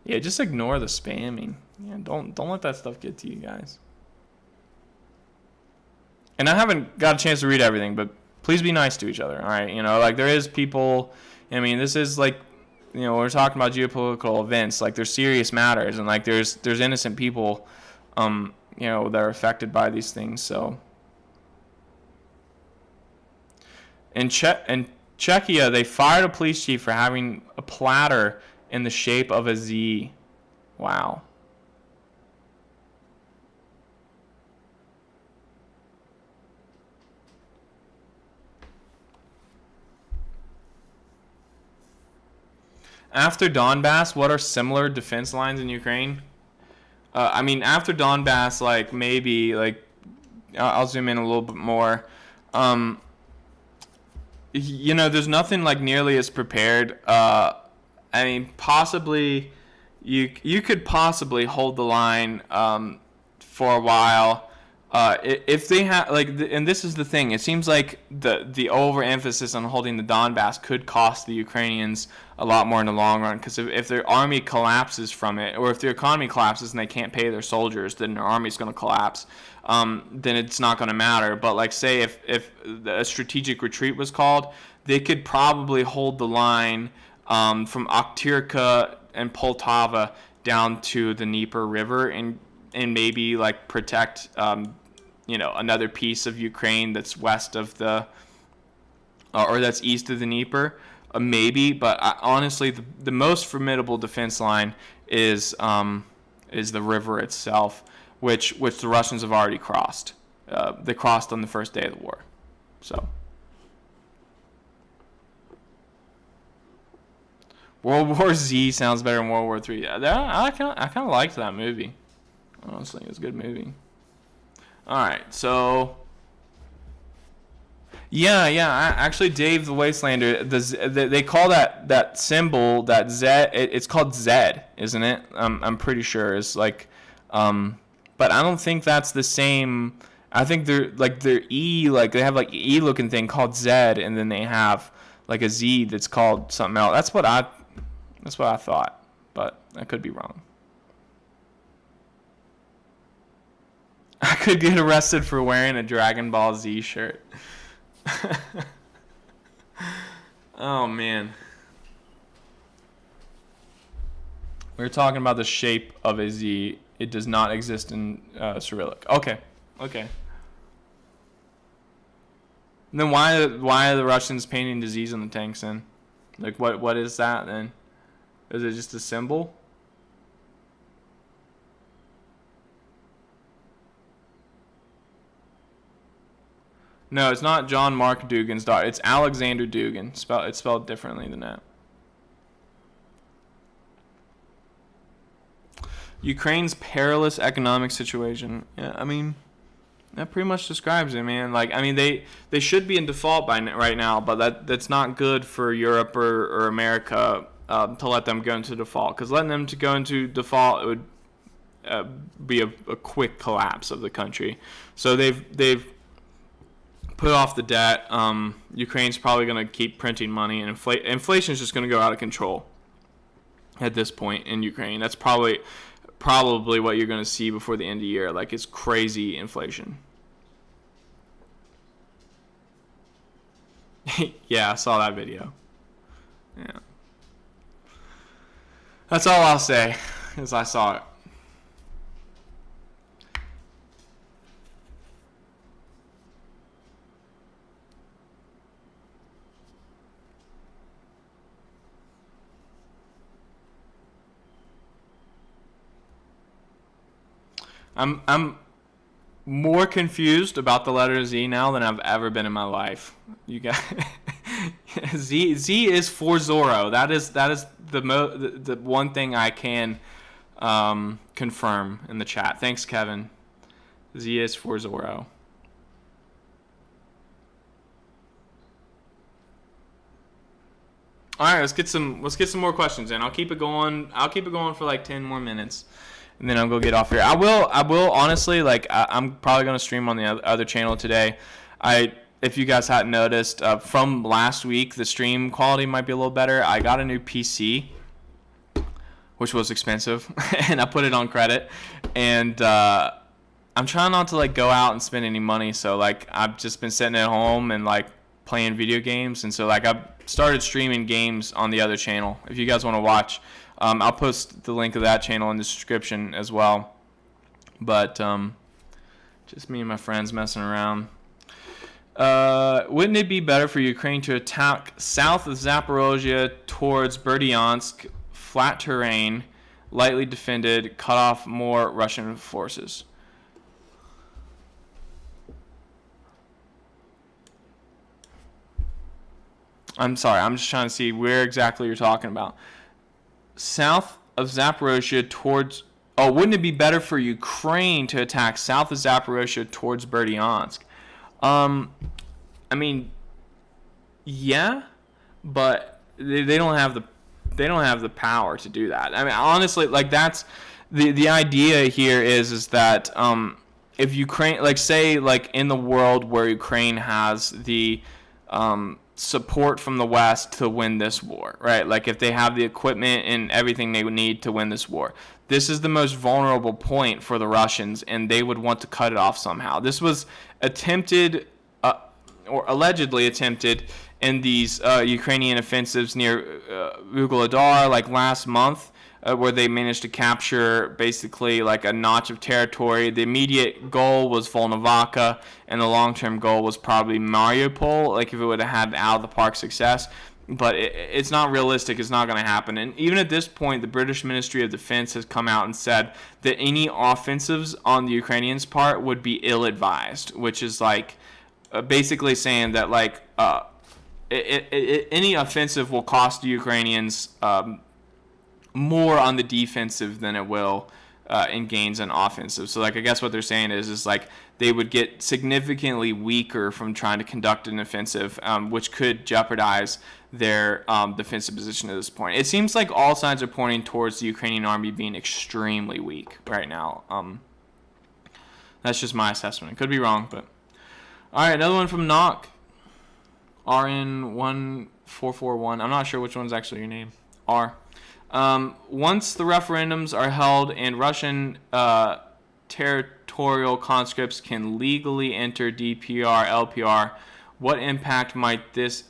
just ignore the spamming. Yeah, don't let that stuff get to you guys. And I haven't got a chance to read everything, but please be nice to each other, all right? Like there is people, I mean, this is like, we're talking about geopolitical events, like there's serious matters, and like there's innocent people, that are affected by these things, so. In Czechia, they fired a police chief for having a platter in the shape of a Z. Wow. After Donbas, what are similar defense lines in Ukraine? I mean, after Donbas, like maybe like I'll zoom in a little bit more. There's nothing like nearly as prepared. I mean, possibly you could possibly hold the line for a while. If they have and this is the thing, it seems like the overemphasis on holding the Donbass could cost the Ukrainians a lot more in the long run, because if their army collapses from it, or if their economy collapses and they can't pay their soldiers, then their army's going to collapse. Then it's not going to matter. But like say if a strategic retreat was called, they could probably hold the line from Aktyrka and Poltava down to the Dnieper River and maybe like protect another piece of Ukraine that's west of the or that's east of the Dnieper, maybe. But honestly, the most formidable defense line is the river itself, which the Russians have already crossed. they crossed on the first day of the war. So World War Z sounds better than World War III. I kind of liked that movie. Honestly, it was a good movie. All right, so yeah. Actually, Dave the Wastelander, they call that symbol, that Z. It's called Z, isn't it? I'm pretty sure it's like, but I don't think that's the same. I think they're E, like they have like E looking thing called Z, and then they have like a Z that's called something else. That's what I thought, but I could be wrong. I could get arrested for wearing a Dragon Ball Z shirt. Oh man. We were talking about the shape of a Z. It does not exist in Cyrillic. Okay. And then why are the Russians painting disease on the tanks then? Like what is that then? Is it just a symbol? No, it's not John Mark Dugin's daughter. It's Alexander Dugin. It's spelled differently than that. Ukraine's perilous economic situation. Yeah, I mean, that pretty much describes it, man. Like, I mean, they should be in default right now, but that's not good for Europe or America to let them go into default. Because letting them to go into default, it would be a quick collapse of the country. So they've put off the debt. Ukraine's probably going to keep printing money, and inflation is just going to go out of control at this point in Ukraine. That's probably what you're going to see before the end of the year. Like, it's crazy inflation. Yeah, I saw that video. Yeah. That's all I'll say, is I saw it. I'm more confused about the letter Z now than I've ever been in my life. You guys, Z is for Zorro. That is the one thing I can confirm in the chat. Thanks, Kevin. Z is for Zorro. All right, let's get some more questions in. I'll keep it going for like 10 more minutes. And then I'll go get off here. I will honestly, like, I'm probably going to stream on the other channel today. If you guys hadn't noticed, from last week, the stream quality might be a little better. I got a new PC, which was expensive, and I put it on credit. And I'm trying not to, like, go out and spend any money. So, like, I've just been sitting at home and, like, playing video games. And so, like, I've started streaming games on the other channel. If you guys want to watch, I'll post the link of that channel in the description as well. But just me and my friends messing around. Wouldn't it be better for Ukraine to attack south of Zaporozhye towards Berdyansk, flat terrain, lightly defended, cut off more Russian forces? I'm sorry, I'm just trying to see where exactly you're talking about. South of Zaporozhye towards... Oh, wouldn't it be better for Ukraine to attack south of Zaporozhye towards Berdyansk? I mean, yeah, but they don't have the power to do that. I mean, honestly, like, that's the idea here is that if Ukraine, like, say, like, in the world where Ukraine has the support from the West to win this war, right? Like, if they have the equipment and everything they would need to win this war, this is the most vulnerable point for the Russians, and they would want to cut it off somehow. This was attempted, or allegedly attempted, in these Ukrainian offensives near Vuhledar, like last month, where they managed to capture basically like a notch of territory. The immediate goal was Volnovakha, and the long-term goal was probably Mariupol, like if it would have had out-of-the-park success. but it's not realistic. It's not going to happen. And even at this point, the British Ministry of Defense has come out and said that any offensives on the Ukrainians' part would be ill-advised, which is like basically saying that like any offensive will cost the Ukrainians more on the defensive than it will in gains on offensive. So like I guess what they're saying is like they would get significantly weaker from trying to conduct an offensive, which could jeopardize their defensive position at this point. It seems like all signs are pointing towards the Ukrainian army being extremely weak right now. That's just my assessment. It could be wrong, but all right, another one from Knock. RN1441. I'm not sure which one's actually your name. R. Once the referendums are held and Russian territorial conscripts can legally enter DPR, LPR, what impact might this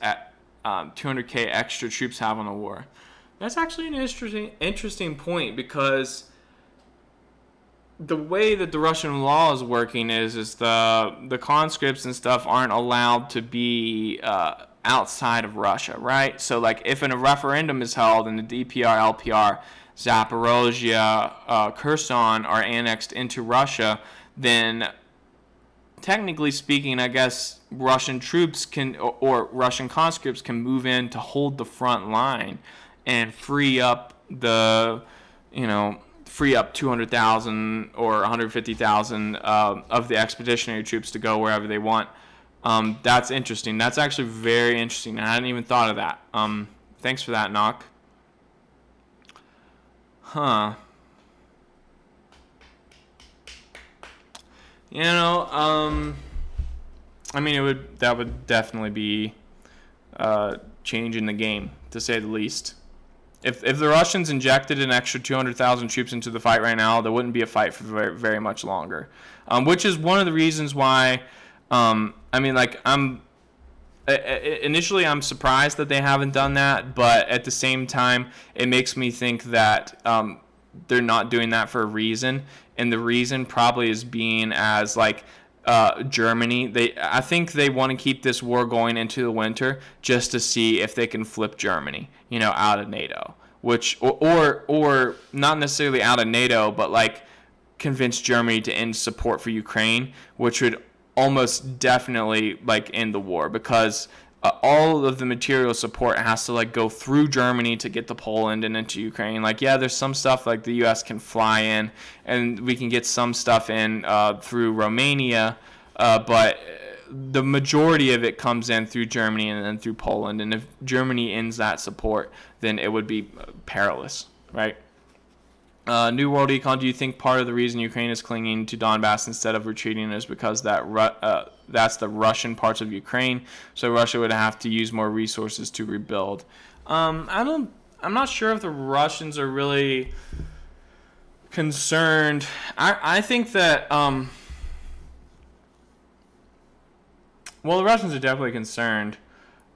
200K extra troops have on the war? That's actually an interesting point, because the way that the Russian law is working is the conscripts and stuff aren't allowed to be outside of Russia, right? So like if a referendum is held and the DPR, LPR, Zaporozhye, Kherson are annexed into Russia, then technically speaking, I guess Russian troops can, or Russian conscripts can move in to hold the front line and free up 200,000 or 150,000 of the expeditionary troops to go wherever they want. That's interesting. That's actually very interesting. I hadn't even thought of that. Thanks for that, Knock. Huh. I mean, that would definitely be changing the game, to say the least. If the Russians injected an extra 200,000 troops into the fight right now, there wouldn't be a fight for very, very much longer. Which is one of the reasons why, initially I'm surprised that they haven't done that, but at the same time, it makes me think that they're not doing that for a reason, and the reason probably is being as like Germany. I think they want to keep this war going into the winter just to see if they can flip Germany, out of NATO, which or not necessarily out of NATO, but like convince Germany to end support for Ukraine, which would almost definitely like end the war, because all of the material support has to like go through Germany to get to Poland and into Ukraine. Like, yeah, there's some stuff like the U.S. can fly in, and we can get some stuff in through Romania, but the majority of it comes in through Germany and then through Poland. And if Germany ends that support, then it would be perilous, right? New World Econ, do you think part of the reason Ukraine is clinging to Donbas instead of retreating is because that's the Russian parts of Ukraine, so Russia would have to use more resources to rebuild? I'm not sure if the Russians are really concerned. I think that the Russians are definitely concerned.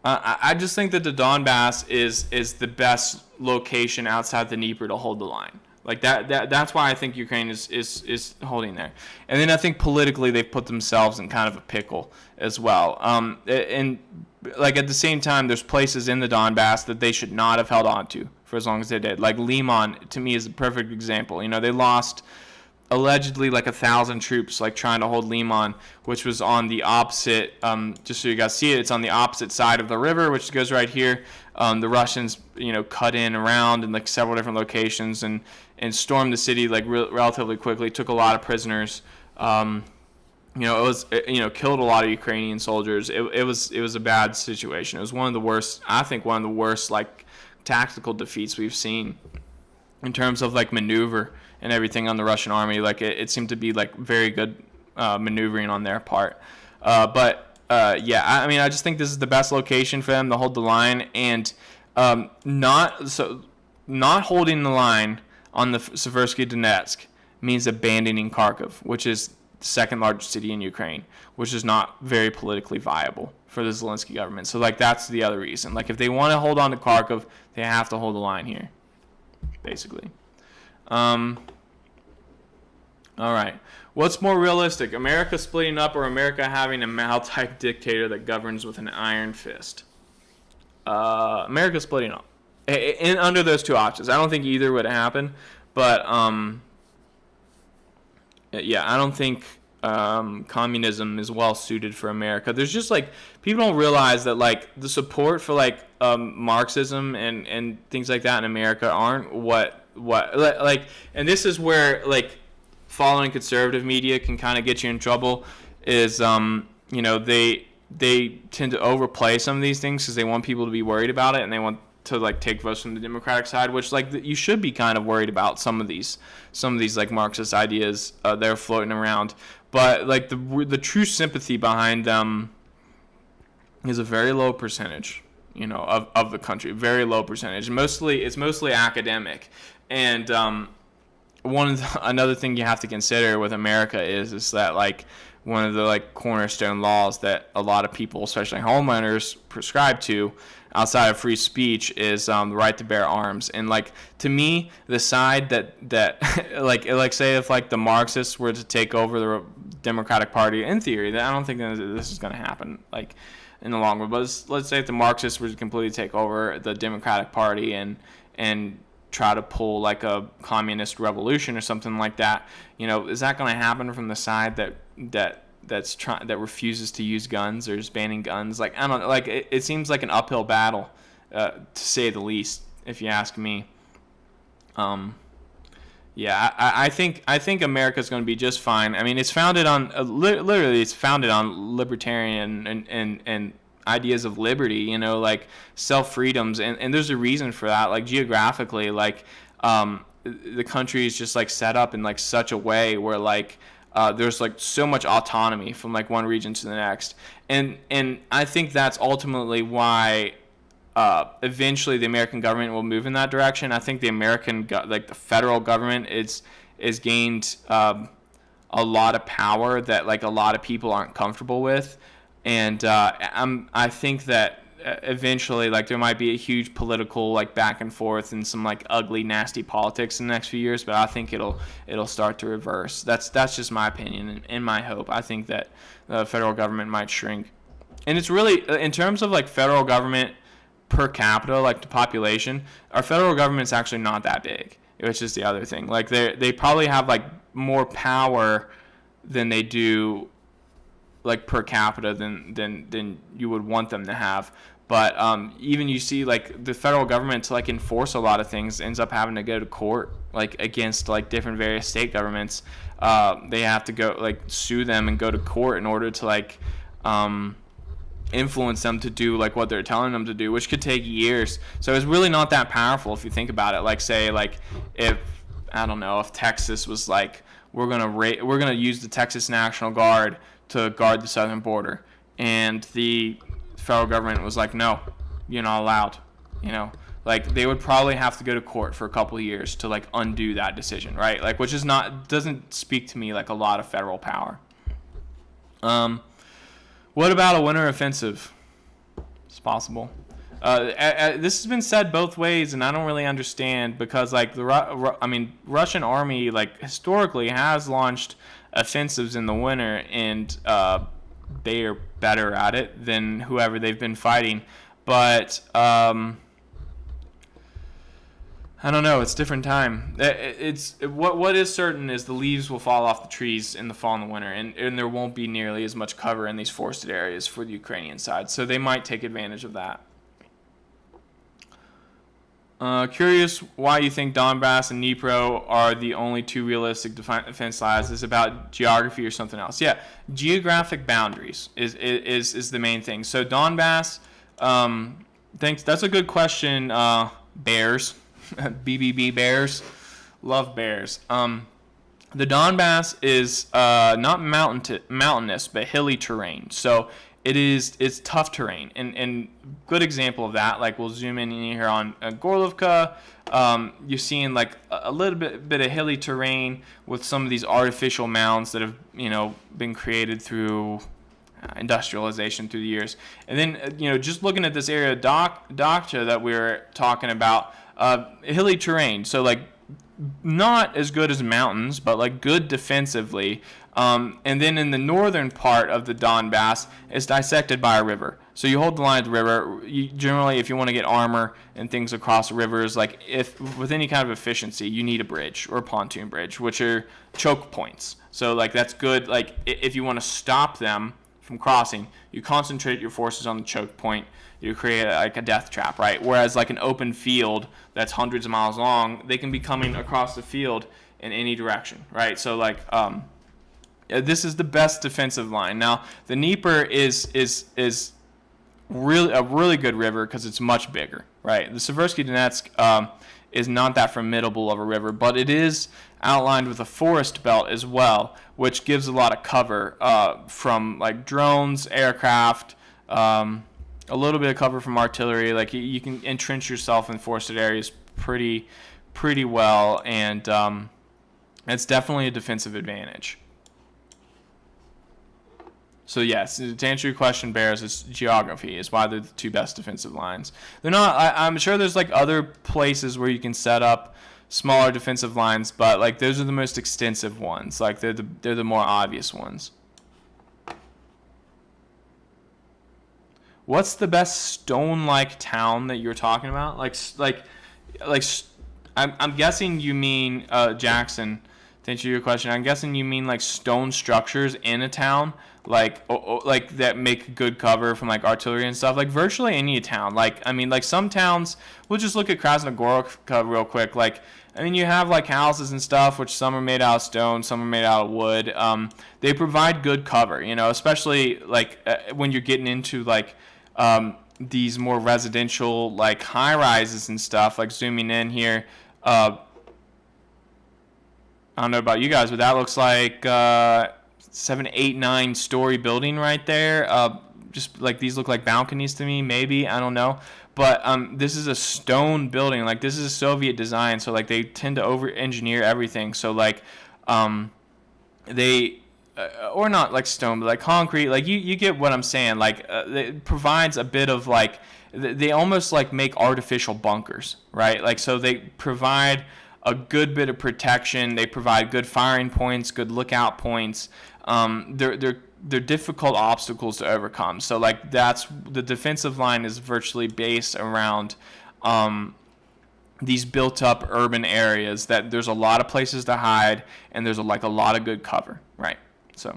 I just think that the Donbas is the best location outside the Dnieper to hold the line. Like that's why I think Ukraine is holding there. And then I think politically they've put themselves in kind of a pickle as well. And like at the same time, there's places in the Donbas that they should not have held on to for as long as they did. Like Liman, to me, is a perfect example. They lost allegedly like 1,000 troops like trying to hold Liman, which was on the opposite, just so you guys see it, it's on the opposite side of the river, which goes right here. The Russians, cut in around in like several different locations and stormed the city like relatively quickly, took a lot of prisoners. It was, killed a lot of Ukrainian soldiers. It was a bad situation. It was one of the worst like tactical defeats we've seen in terms of like maneuver and everything on the Russian army. Like it seemed to be like very good maneuvering on their part. I just think this is the best location for them to hold the line, and not holding the line on the Seversk Donetsk means abandoning Kharkiv, which is the second largest city in Ukraine, which is not very politically viable for the Zelensky government. So like that's the other reason. Like if they want to hold on to Kharkiv, they have to hold the line here, basically. All right. What's more realistic, America splitting up or America having a Mao-type dictator that governs with an iron fist? America's splitting up. And under those two options, I don't think either would happen, but yeah, I don't think communism is well suited for America. There's just like people don't realize that like the support for like Marxism and things like that in America aren't what like, and this is where like following conservative media can kind of get you in trouble. Is you know, they tend to overplay some of these things because they want people to be worried about it, and they want to like take votes from the Democratic side, which like you should be kind of worried about some of these like Marxist ideas they're floating around, but like the true sympathy behind them is a very low percentage, you know, of the country, very low percentage. It's mostly academic, and another thing you have to consider with America is that like one of the like cornerstone laws that a lot of people, especially homeowners, prescribe to outside of free speech is the right to bear arms. And like to me, the side that like say if like the Marxists were to take over the Democratic Party, in theory, that I don't think that this is going to happen like in the long run. But let's say if the Marxists were to completely take over the Democratic Party and try to pull like a communist revolution or something like that, you know, is that going to happen from the side that refuses to use guns or is banning guns? Like I don't know, like it seems like an uphill battle, to say the least, if you ask me. Yeah, I think America's going to be just fine. I mean, it's founded on literally it's founded on libertarian and ideas of liberty, you know, like self-freedoms, and there's a reason for that. Like geographically, like the country is just like set up in like such a way where like there's like so much autonomy from like one region to the next, and I think that's ultimately why eventually the American government will move in that direction. I think the the federal government is gained a lot of power that like a lot of people aren't comfortable with, and I think that eventually like there might be a huge political like back and forth and some like ugly nasty politics in the next few years, but I think it'll start to reverse. That's just my opinion and my hope. I think that the federal government might shrink, and it's really in terms of like federal government per capita, like the population, our federal government's actually not that big, which is the other thing. Like they probably have like more power than they do like per capita than you would want them to have. But even you see like the federal government to like enforce a lot of things ends up having to go to court like against like different various state governments. They have to go like sue them and go to court in order to like influence them to do like what they're telling them to do, which could take years. So it's really not that powerful if you think about it. Like say like if I don't know, if Texas was like we're gonna use the Texas National Guard to guard the southern border, and the federal government was like, no, you're not allowed, you know, like they would probably have to go to court for a couple of years to like undo that decision, right? Like, which is doesn't speak to me like a lot of federal power. What about a winter offensive? It's possible. This has been said both ways, and I don't really understand because like Russian army like historically has launched offensives in the winter, and they are better at it than whoever they've been fighting. But I don't know. It's different time. What is certain is the leaves will fall off the trees in the fall and the winter, and there won't be nearly as much cover in these forested areas for the Ukrainian side. So they might take advantage of that. Curious why you think Donbas and Dnipro are the only two realistic defense lines. Is it about geography or something else? Yeah, geographic boundaries is the main thing. So Donbas, thanks. That's a good question. Bears, BBB Bears, love bears. The Donbas is not mountainous but hilly terrain. So it's tough terrain, and good example of that, like we'll zoom in here on Gorlovka. You're seeing like a little bit of hilly terrain with some of these artificial mounds that have been created through industrialization through the years. And then just looking at this area Dakcha that we were talking about, hilly terrain, so like not as good as mountains, but like good defensively. And then in the northern part of the Donbass, it's dissected by a river. So you hold the line at the river. You, generally, if you want to get armor and things across rivers, like if with any kind of efficiency, you need a bridge or a pontoon bridge, which are choke points. So like that's good. Like if you want to stop them from crossing, you concentrate your forces on the choke point. You create like a death trap, right? Whereas like an open field that's hundreds of miles long, they can be coming across the field in any direction, right? So like this is the best defensive line. Now the Dnieper is really a really good river because it's much bigger, right? The Seversk Donetsk is not that formidable of a river, but it is outlined with a forest belt as well, which gives a lot of cover from like drones, aircraft, a little bit of cover from artillery. Like you can entrench yourself in forested areas pretty well, and it's definitely a defensive advantage. So yes, to answer your question, Bears, it's geography is why they're the two best defensive lines. They're not. I'm sure there's like other places where you can set up smaller defensive lines, but like those are the most extensive ones. Like they're the more obvious ones. What's the best stone-like town that you're talking about? I'm guessing you mean Jackson. To answer your question, I'm guessing you mean like stone structures in a town, like that make good cover from like artillery and stuff. Like virtually any town. Like I mean, like some towns. We'll just look at Krasnogorivka real quick. Like I mean, you have like houses and stuff, which some are made out of stone, some are made out of wood. They provide good cover, you know, especially like when you're getting into like these more residential like high rises and stuff. Like zooming in here. I don't know about you guys, but that looks like 7, 8, 9 story building right there. Just like these look like balconies to me, maybe, I don't know. But this is a stone building. Like this is a Soviet design, so like they tend to over-engineer everything. So like they or not like stone, but like concrete. Like you get what I'm saying. Like it provides a bit of like they almost like make artificial bunkers, right? Like so they provide a good bit of protection. They provide good firing points, good lookout points. They're difficult obstacles to overcome. So like that's the defensive line is virtually based around these built-up urban areas that there's a lot of places to hide and there's a lot of good cover, right? So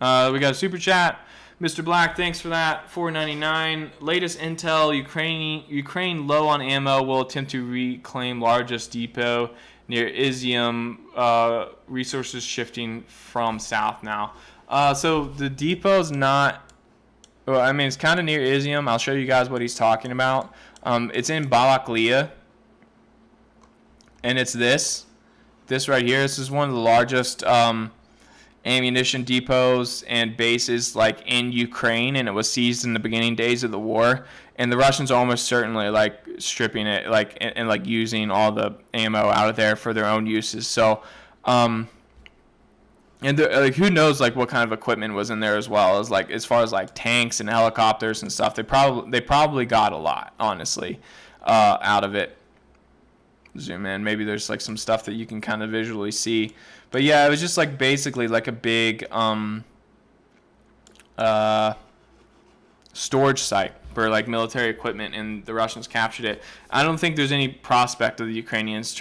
we got a super chat. Mr. Black, thanks for that. $4.99. Latest intel: Ukraine low on ammo, will attempt to reclaim largest depot near Izium. Resources shifting from south now. So the depot's not. Well, I mean, it's kind of near Izium. I'll show you guys what he's talking about. It's in Balaklia, and it's this right here. This is one of the largest ammunition depots and bases like in Ukraine, and it was seized in the beginning days of the war, and the Russians are almost certainly like stripping it like and like using all the ammo out of there for their own uses. So and like who knows like what kind of equipment was in there as well as like as far as like tanks and helicopters and stuff. They probably got a lot, honestly, out of it. Zoom in. Maybe there's like some stuff that you can kind of visually see. But yeah, it was just like basically like a big storage site for like military equipment, and the Russians captured it. I don't think there's any prospect of the Ukrainians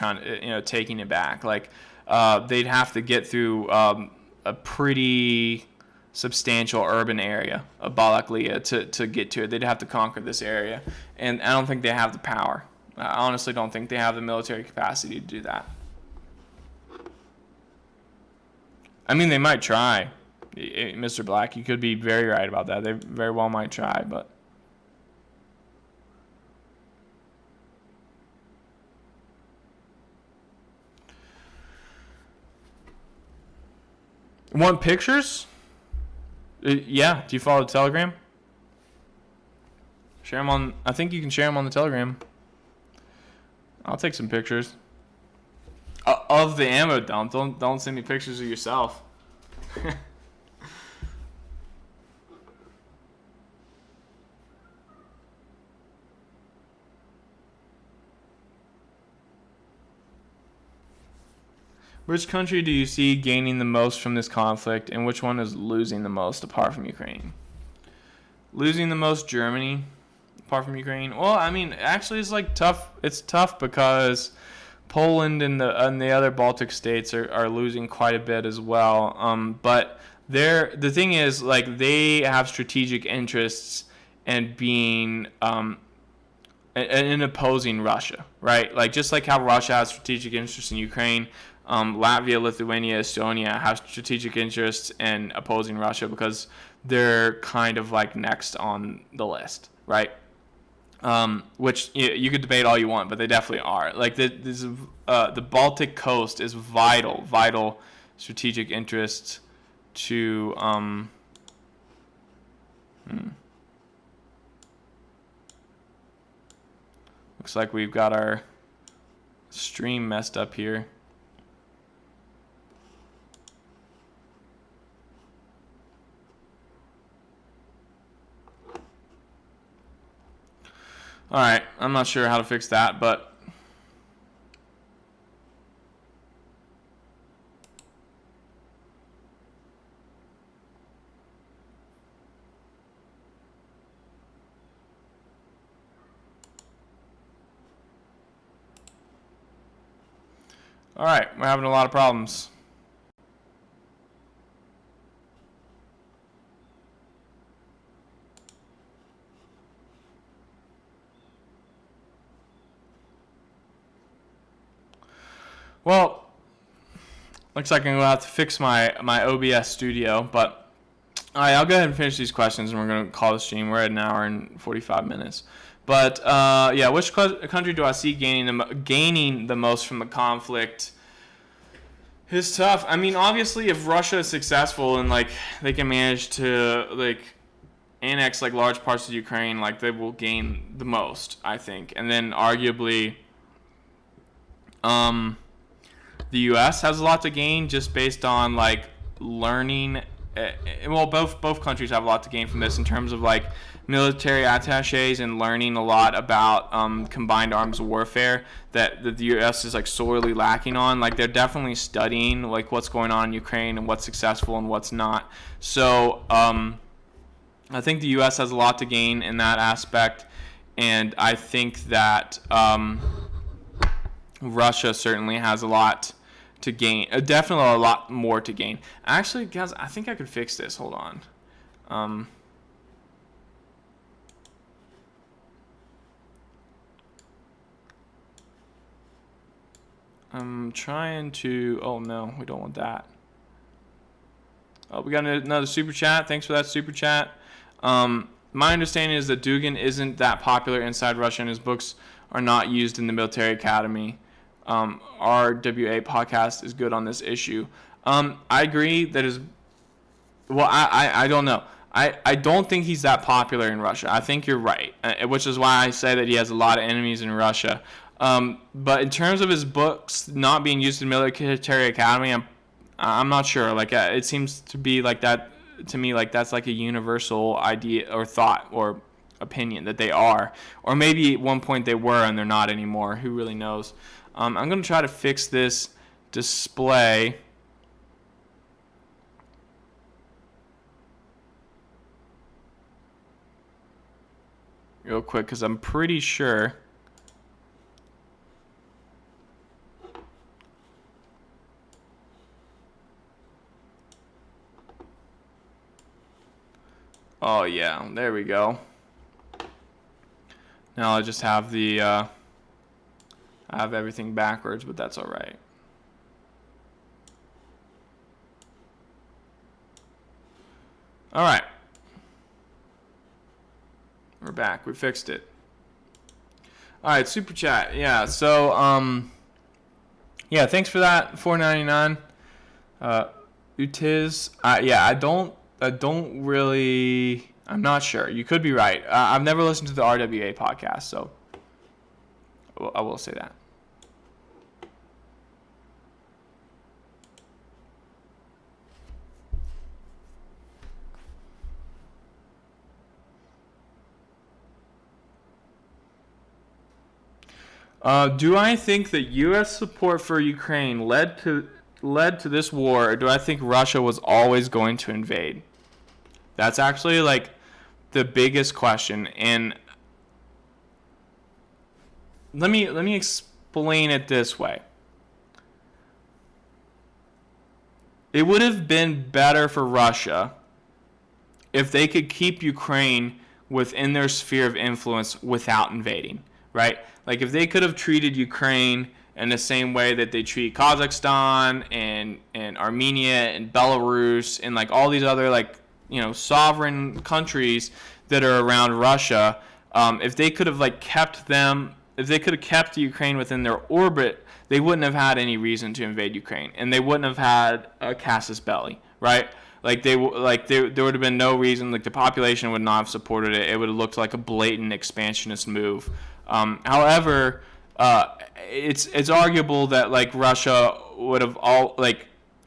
taking it back. Like they'd have to get through a pretty substantial urban area of Balaklia to get to it. They'd have to conquer this area, and I don't think they have the power. I honestly don't think they have the military capacity to do that. I mean, they might try. Mr. Black, you could be very right about that. They very well might try, but... Want pictures? Yeah. Do you follow the Telegram? Share them on... I think you can share them on the Telegram. I'll take some pictures of the ammo dump. Don't send me pictures of yourself. Which country do you see gaining the most from this conflict, and which one is losing the most apart from Ukraine? Losing the most, Germany, apart from Ukraine. Well, I mean, actually, it's like tough. It's tough because Poland and the other Baltic states are losing quite a bit as well. But the thing is, like, they have strategic interests in being in opposing Russia, right? Like, just like how Russia has strategic interests in Ukraine, Latvia, Lithuania, Estonia have strategic interests in opposing Russia because they're kind of like next on the list, right? Which you could debate all you want, but they definitely are. Like, the Baltic coast is vital strategic interest to Looks like we've got our stream messed up here. All right, I'm not sure how to fix that, but all right, we're having a lot of problems. Well, looks like I'm going to have to fix my OBS studio, but all right, I'll go ahead and finish these questions, and we're going to call the stream. We're at an hour and 45 minutes. But, yeah, which country do I see gaining the most from the conflict? It's tough. I mean, obviously, if Russia is successful and, like, they can manage to, like, annex, like, large parts of Ukraine, like, they will gain the most, I think. And then, arguably, the U.S. has a lot to gain just based on, like, learning. Well, both countries have a lot to gain from this in terms of, like, military attaches and learning a lot about combined arms warfare that the U.S. is, like, sorely lacking on. Like, they're definitely studying, like, what's going on in Ukraine and what's successful and what's not. So I think the U.S. has a lot to gain in that aspect, and I think that Russia certainly has a lot to gain. Definitely a lot more to gain. Actually, guys, I think I could fix this. Hold on. I'm trying to... Oh, no. We don't want that. Oh, we got another super chat. Thanks for that super chat. My understanding is that Dugin isn't that popular inside Russia, and his books are not used in the military academy. RWA podcast is good on this issue. I agree that is... Well, I don't know. I don't think he's that popular in Russia. I think you're right, which is why I say that he has a lot of enemies in Russia. But in terms of his books not being used in military academy, I'm not sure. Like, it seems to be like that to me. Like, that's like a universal idea or thought or opinion that they are, or maybe at one point they were and they're not anymore. Who really knows? I'm going to try to fix this display. Real quick, because I'm pretty sure. Oh, yeah, there we go. Now I just have the... I have everything backwards, but that's all right. All right. We're back. We fixed it. All right, super chat. Yeah, so yeah, thanks for that. $4.99. Utiz. Yeah, I don't really... I'm not sure. You could be right. I've never listened to the RWA podcast, so I will say that. Do I think that U.S. support for Ukraine led to this war, or do I think Russia was always going to invade? That's actually, like, the biggest question, and let me explain it this way. It would have been better for Russia if they could keep Ukraine within their sphere of influence without invading, right? Like if they could have treated Ukraine in the same way that they treat Kazakhstan and Armenia and Belarus and like all these other like, you know, sovereign countries that are around Russia, if they could have like kept them, if they could have kept Ukraine within their orbit, they wouldn't have had any reason to invade Ukraine, and they wouldn't have had a casus belli, right? Like there would have been no reason. Like the population would not have supported it. It would have looked like a blatant expansionist move. However, it's arguable that like Russia would have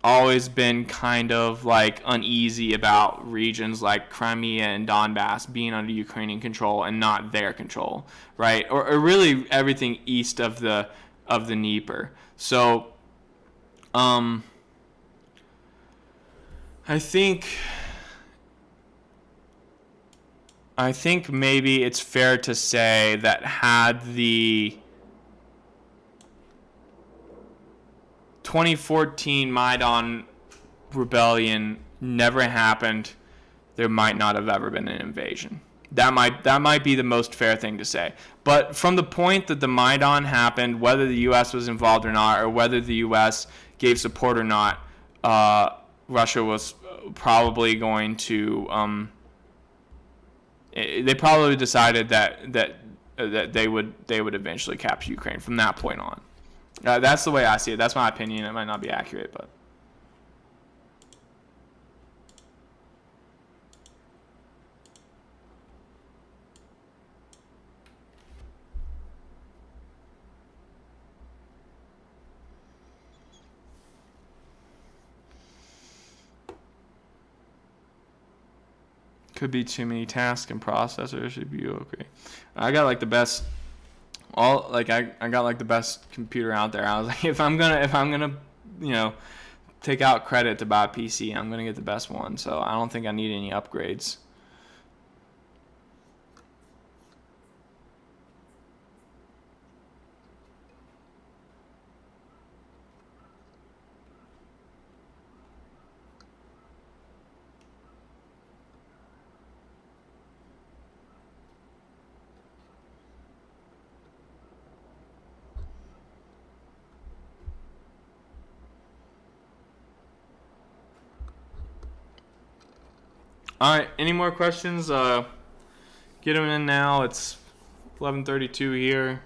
always been kind of like uneasy about regions like Crimea and Donbas being under Ukrainian control and not their control, right? Or really everything east of the Dnieper. So, I think maybe it's fair to say that had the 2014 Maidan rebellion never happened, there might not have ever been an invasion. That might be the most fair thing to say. But from the point that the Maidan happened, whether the U.S. was involved or not, or whether the U.S. gave support or not, Russia was probably going to. They probably decided that they would eventually capture Ukraine from that point on. That's the way I see it. That's my opinion. It might not be accurate, but. Could be too many tasks and processors. Should be okay. I got like the best. I got like the best computer out there. I was like, if I'm gonna, you know, take out credit to buy a PC, I'm gonna get the best one. So I don't think I need any upgrades. All right, any more questions? Get them in now. It's 11:32 here.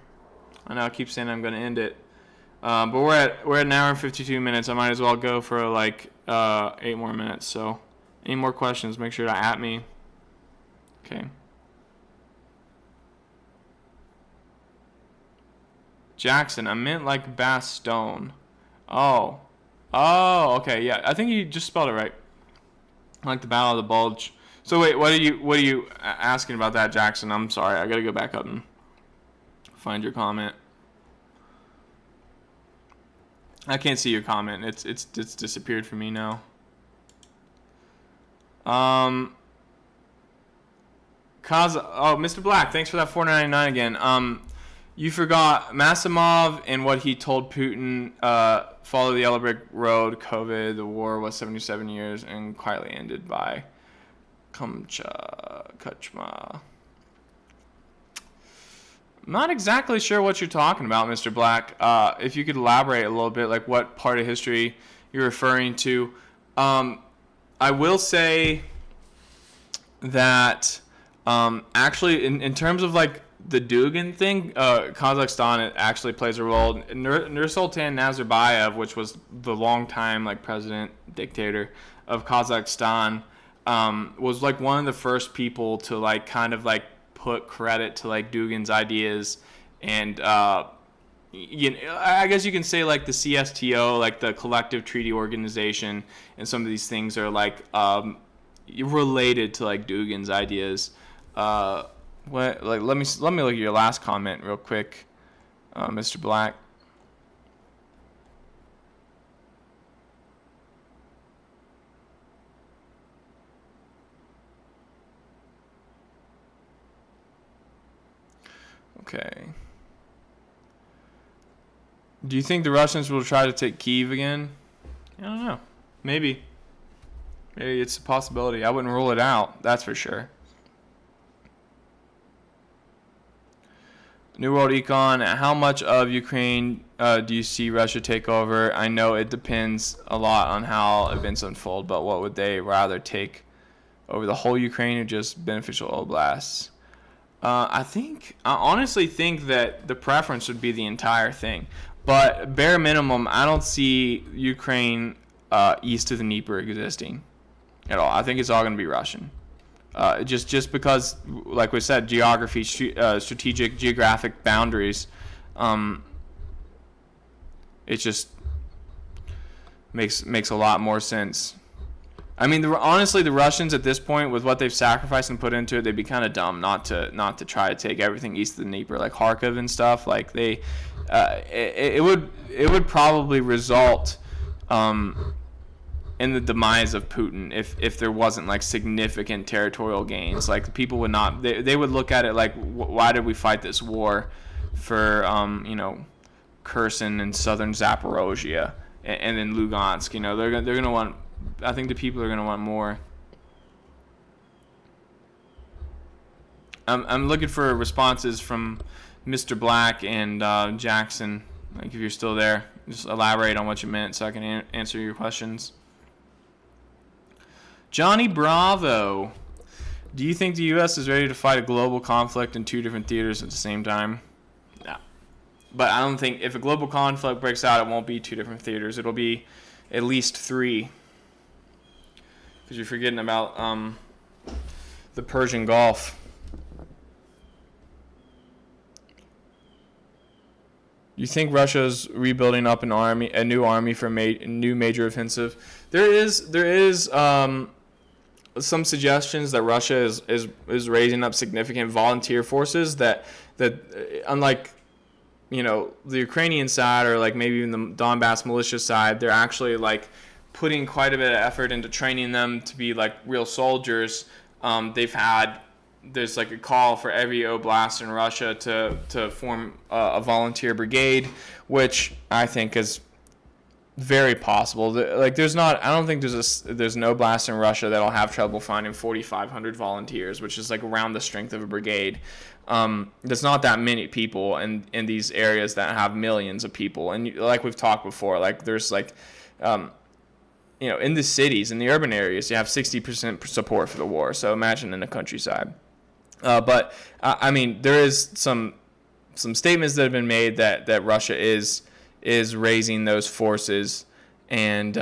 I know I keep saying I'm going to end it, but we're at an hour and 52 minutes. I might as well go for like 8 more minutes. So, any more questions? Make sure to at me. Okay. Jackson, I meant like Bastogne. Oh, okay, yeah. I think you just spelled it right. Like the Battle of the Bulge. So wait, what are you asking about that, Jackson? I'm sorry, I gotta go back up and find your comment. I can't see your comment. It's disappeared from me now. Mr. Black, thanks for that $4.99 again. You forgot Masimov and what he told Putin. Follow the yellow brick road. COVID, the war was 77 years and quietly ended by Kuchma. I'm not exactly sure what you're talking about, Mr. Black. If you could elaborate a little bit, like what part of history you're referring to. I will say that actually, in terms of like the Dugin thing, Kazakhstan it actually plays a role. Nursultan Nazarbayev, which was the longtime like president dictator of Kazakhstan, was like one of the first people to like kind of like put credit to like Dugin's ideas, and you know, I guess you can say like the CSTO, like the Collective Treaty Organization, and some of these things are like related to like Dugin's ideas. Let me look at your last comment real quick, Mr. Black. Do you think the Russians will try to take Kyiv again? I don't know. Maybe. Maybe it's a possibility. I wouldn't rule it out. That's for sure. New World Econ, how much of Ukraine do you see Russia take over? I know it depends a lot on how events unfold, but what would they rather take over, the whole Ukraine or just beneficial oblasts? I honestly think that the preference would be the entire thing. But bare minimum, I don't see Ukraine east of the Dnieper existing at all. I think it's all going to be Russian. Just because, like we said, geography, strategic, geographic boundaries, it just makes a lot more sense. I mean, honestly, the Russians at this point, with what they've sacrificed and put into it, they'd be kind of dumb not to try to take everything east of the Dnieper, like Kharkiv and stuff. Like it would probably result in the demise of Putin if there wasn't like significant territorial gains. Like the people would not, they would look at it like, why did we fight this war for Kherson and southern Zaporozhye and then Lugansk? They're gonna want. I think the people are gonna want more. I'm looking for responses from Mr. Black and Jackson. Like if you're still there, just elaborate on what you meant so I can answer your questions. Johnny Bravo, do you think the U.S. is ready to fight a global conflict in two different theaters at the same time? No. But I don't think if a global conflict breaks out, it won't be two different theaters. It'll be at least three. Because you're forgetting about the Persian Gulf. You think Russia's rebuilding up a new army for a new major offensive? There is some suggestions that Russia is raising up significant volunteer forces that unlike the Ukrainian side or like maybe even the Donbas militia side, they're actually like putting quite a bit of effort into training them to be like real soldiers. There's like a call for every oblast in Russia to form a volunteer brigade, which I think is very possible. Like I don't think there's an oblast in Russia that'll have trouble finding 4,500 volunteers, which is like around the strength of a brigade. There's not that many people in these areas that have millions of people, and like we've talked before, like there's like in the cities, in the urban areas, you have 60% support for the war. So imagine in the countryside. But I mean, there is some statements that have been made that Russia is raising those forces and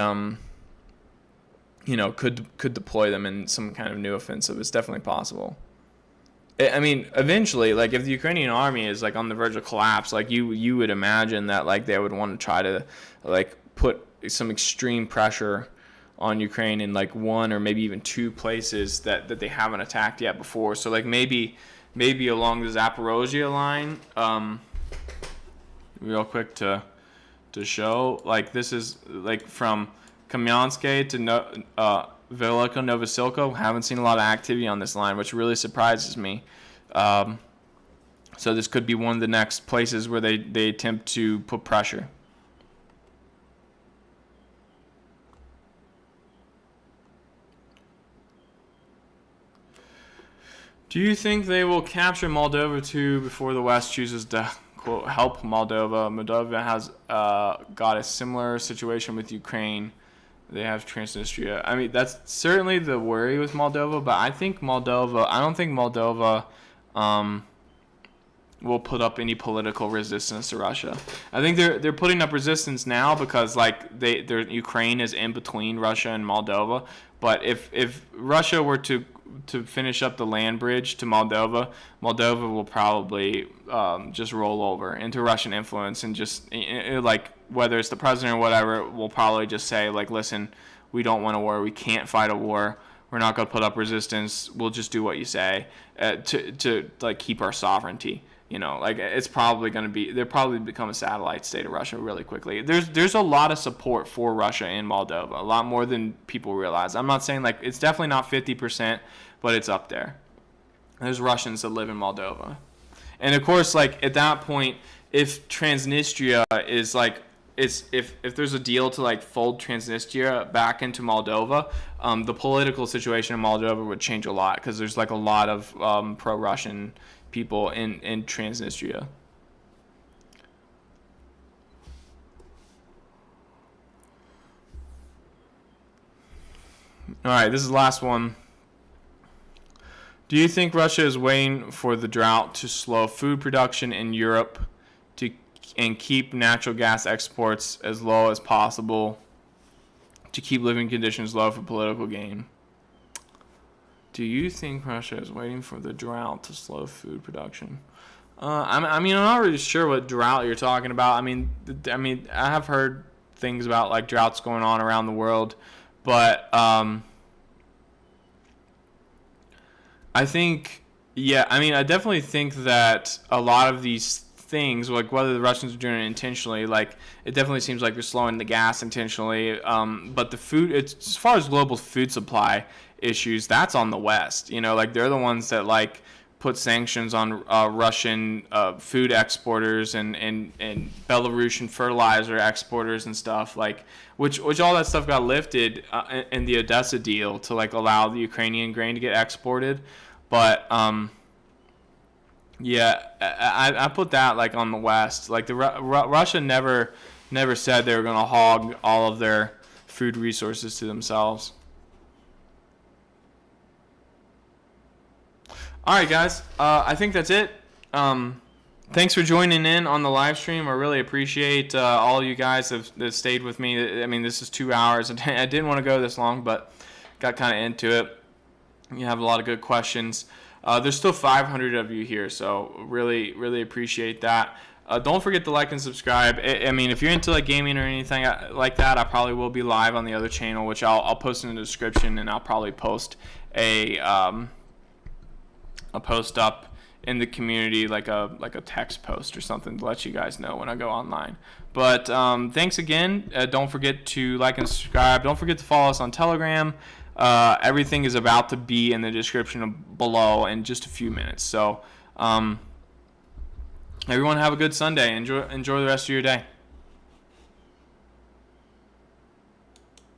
could deploy them in some kind of new offensive. It's definitely possible. I mean, eventually, like if the Ukrainian army is like on the verge of collapse, like you would imagine that like they would want to try to like put some extreme pressure on Ukraine in like one or maybe even two places that they haven't attacked yet before. So like maybe along the Zaporozhye line, real quick to show, like this is like from Kamyanske to Velika Novosilko. Haven't seen a lot of activity on this line, which really surprises me. So this could be one of the next places where they attempt to put pressure. Do you think they will capture Moldova too before the West chooses to, quote, help Moldova? Moldova has got a similar situation with Ukraine. They have Transnistria. I mean, that's certainly the worry with Moldova, but I don't think Moldova will put up any political resistance to Russia. I think they're putting up resistance now because like Ukraine is in between Russia and Moldova. But if Russia were to finish up the land bridge to Moldova will probably just roll over into Russian influence and just like whether it's the president or whatever will probably just say like, listen, we don't want a war, we can't fight a war, we're not going to put up resistance, we'll just do what you say to like keep our sovereignty. Like it's probably going to be, they'll probably become a satellite state of Russia really quickly. There's a lot of support for Russia in Moldova, a lot more than people realize. I'm not saying like, it's definitely not 50%, but it's up there. There's Russians that live in Moldova. And of course, like at that point, if Transnistria is like, if there's a deal to like fold Transnistria back into Moldova, the political situation in Moldova would change a lot, because there's like a lot of pro-Russian people in Transnistria. All right, this is the last one. Do you think Russia is waiting for the drought to slow food production in Europe and keep natural gas exports as low as possible to keep living conditions low for political gain? Do you think Russia is waiting for the drought to slow food production? I mean, I'm not really sure what drought you're talking about. I mean, I have heard things about like droughts going on around the world, but I think, yeah, I mean, I definitely think that a lot of these things, like whether the Russians are doing it intentionally, like it definitely seems like they're slowing the gas intentionally. But the food, it's, as far as global food supply issues, that's on the West. You know, like they're the ones that like put sanctions on Russian food exporters and Belarusian fertilizer exporters and stuff, like which all that stuff got lifted in the Odessa deal to like allow the Ukrainian grain to get exported. But yeah, I put that like on the West. Like the Russia never said they were going to hog all of their food resources to themselves. All right, guys. I think that's it. Thanks for joining in on the live stream. I really appreciate all you guys that stayed with me. I mean, this is 2 hours. I didn't want to go this long, but got kind of into it. You have a lot of good questions. There's still 500 of you here, so really, really appreciate that. Don't forget to like and subscribe. I mean, if you're into like gaming or anything like that, I probably will be live on the other channel, which I'll post in the description, and I'll probably post a post up in the community, like a text post or something to let you guys know when I go online. But thanks again. Don't forget to like and subscribe. Don't forget to follow us on Telegram. Everything is about to be in the description below in just a few minutes. So everyone have a good Sunday. Enjoy the rest of your day.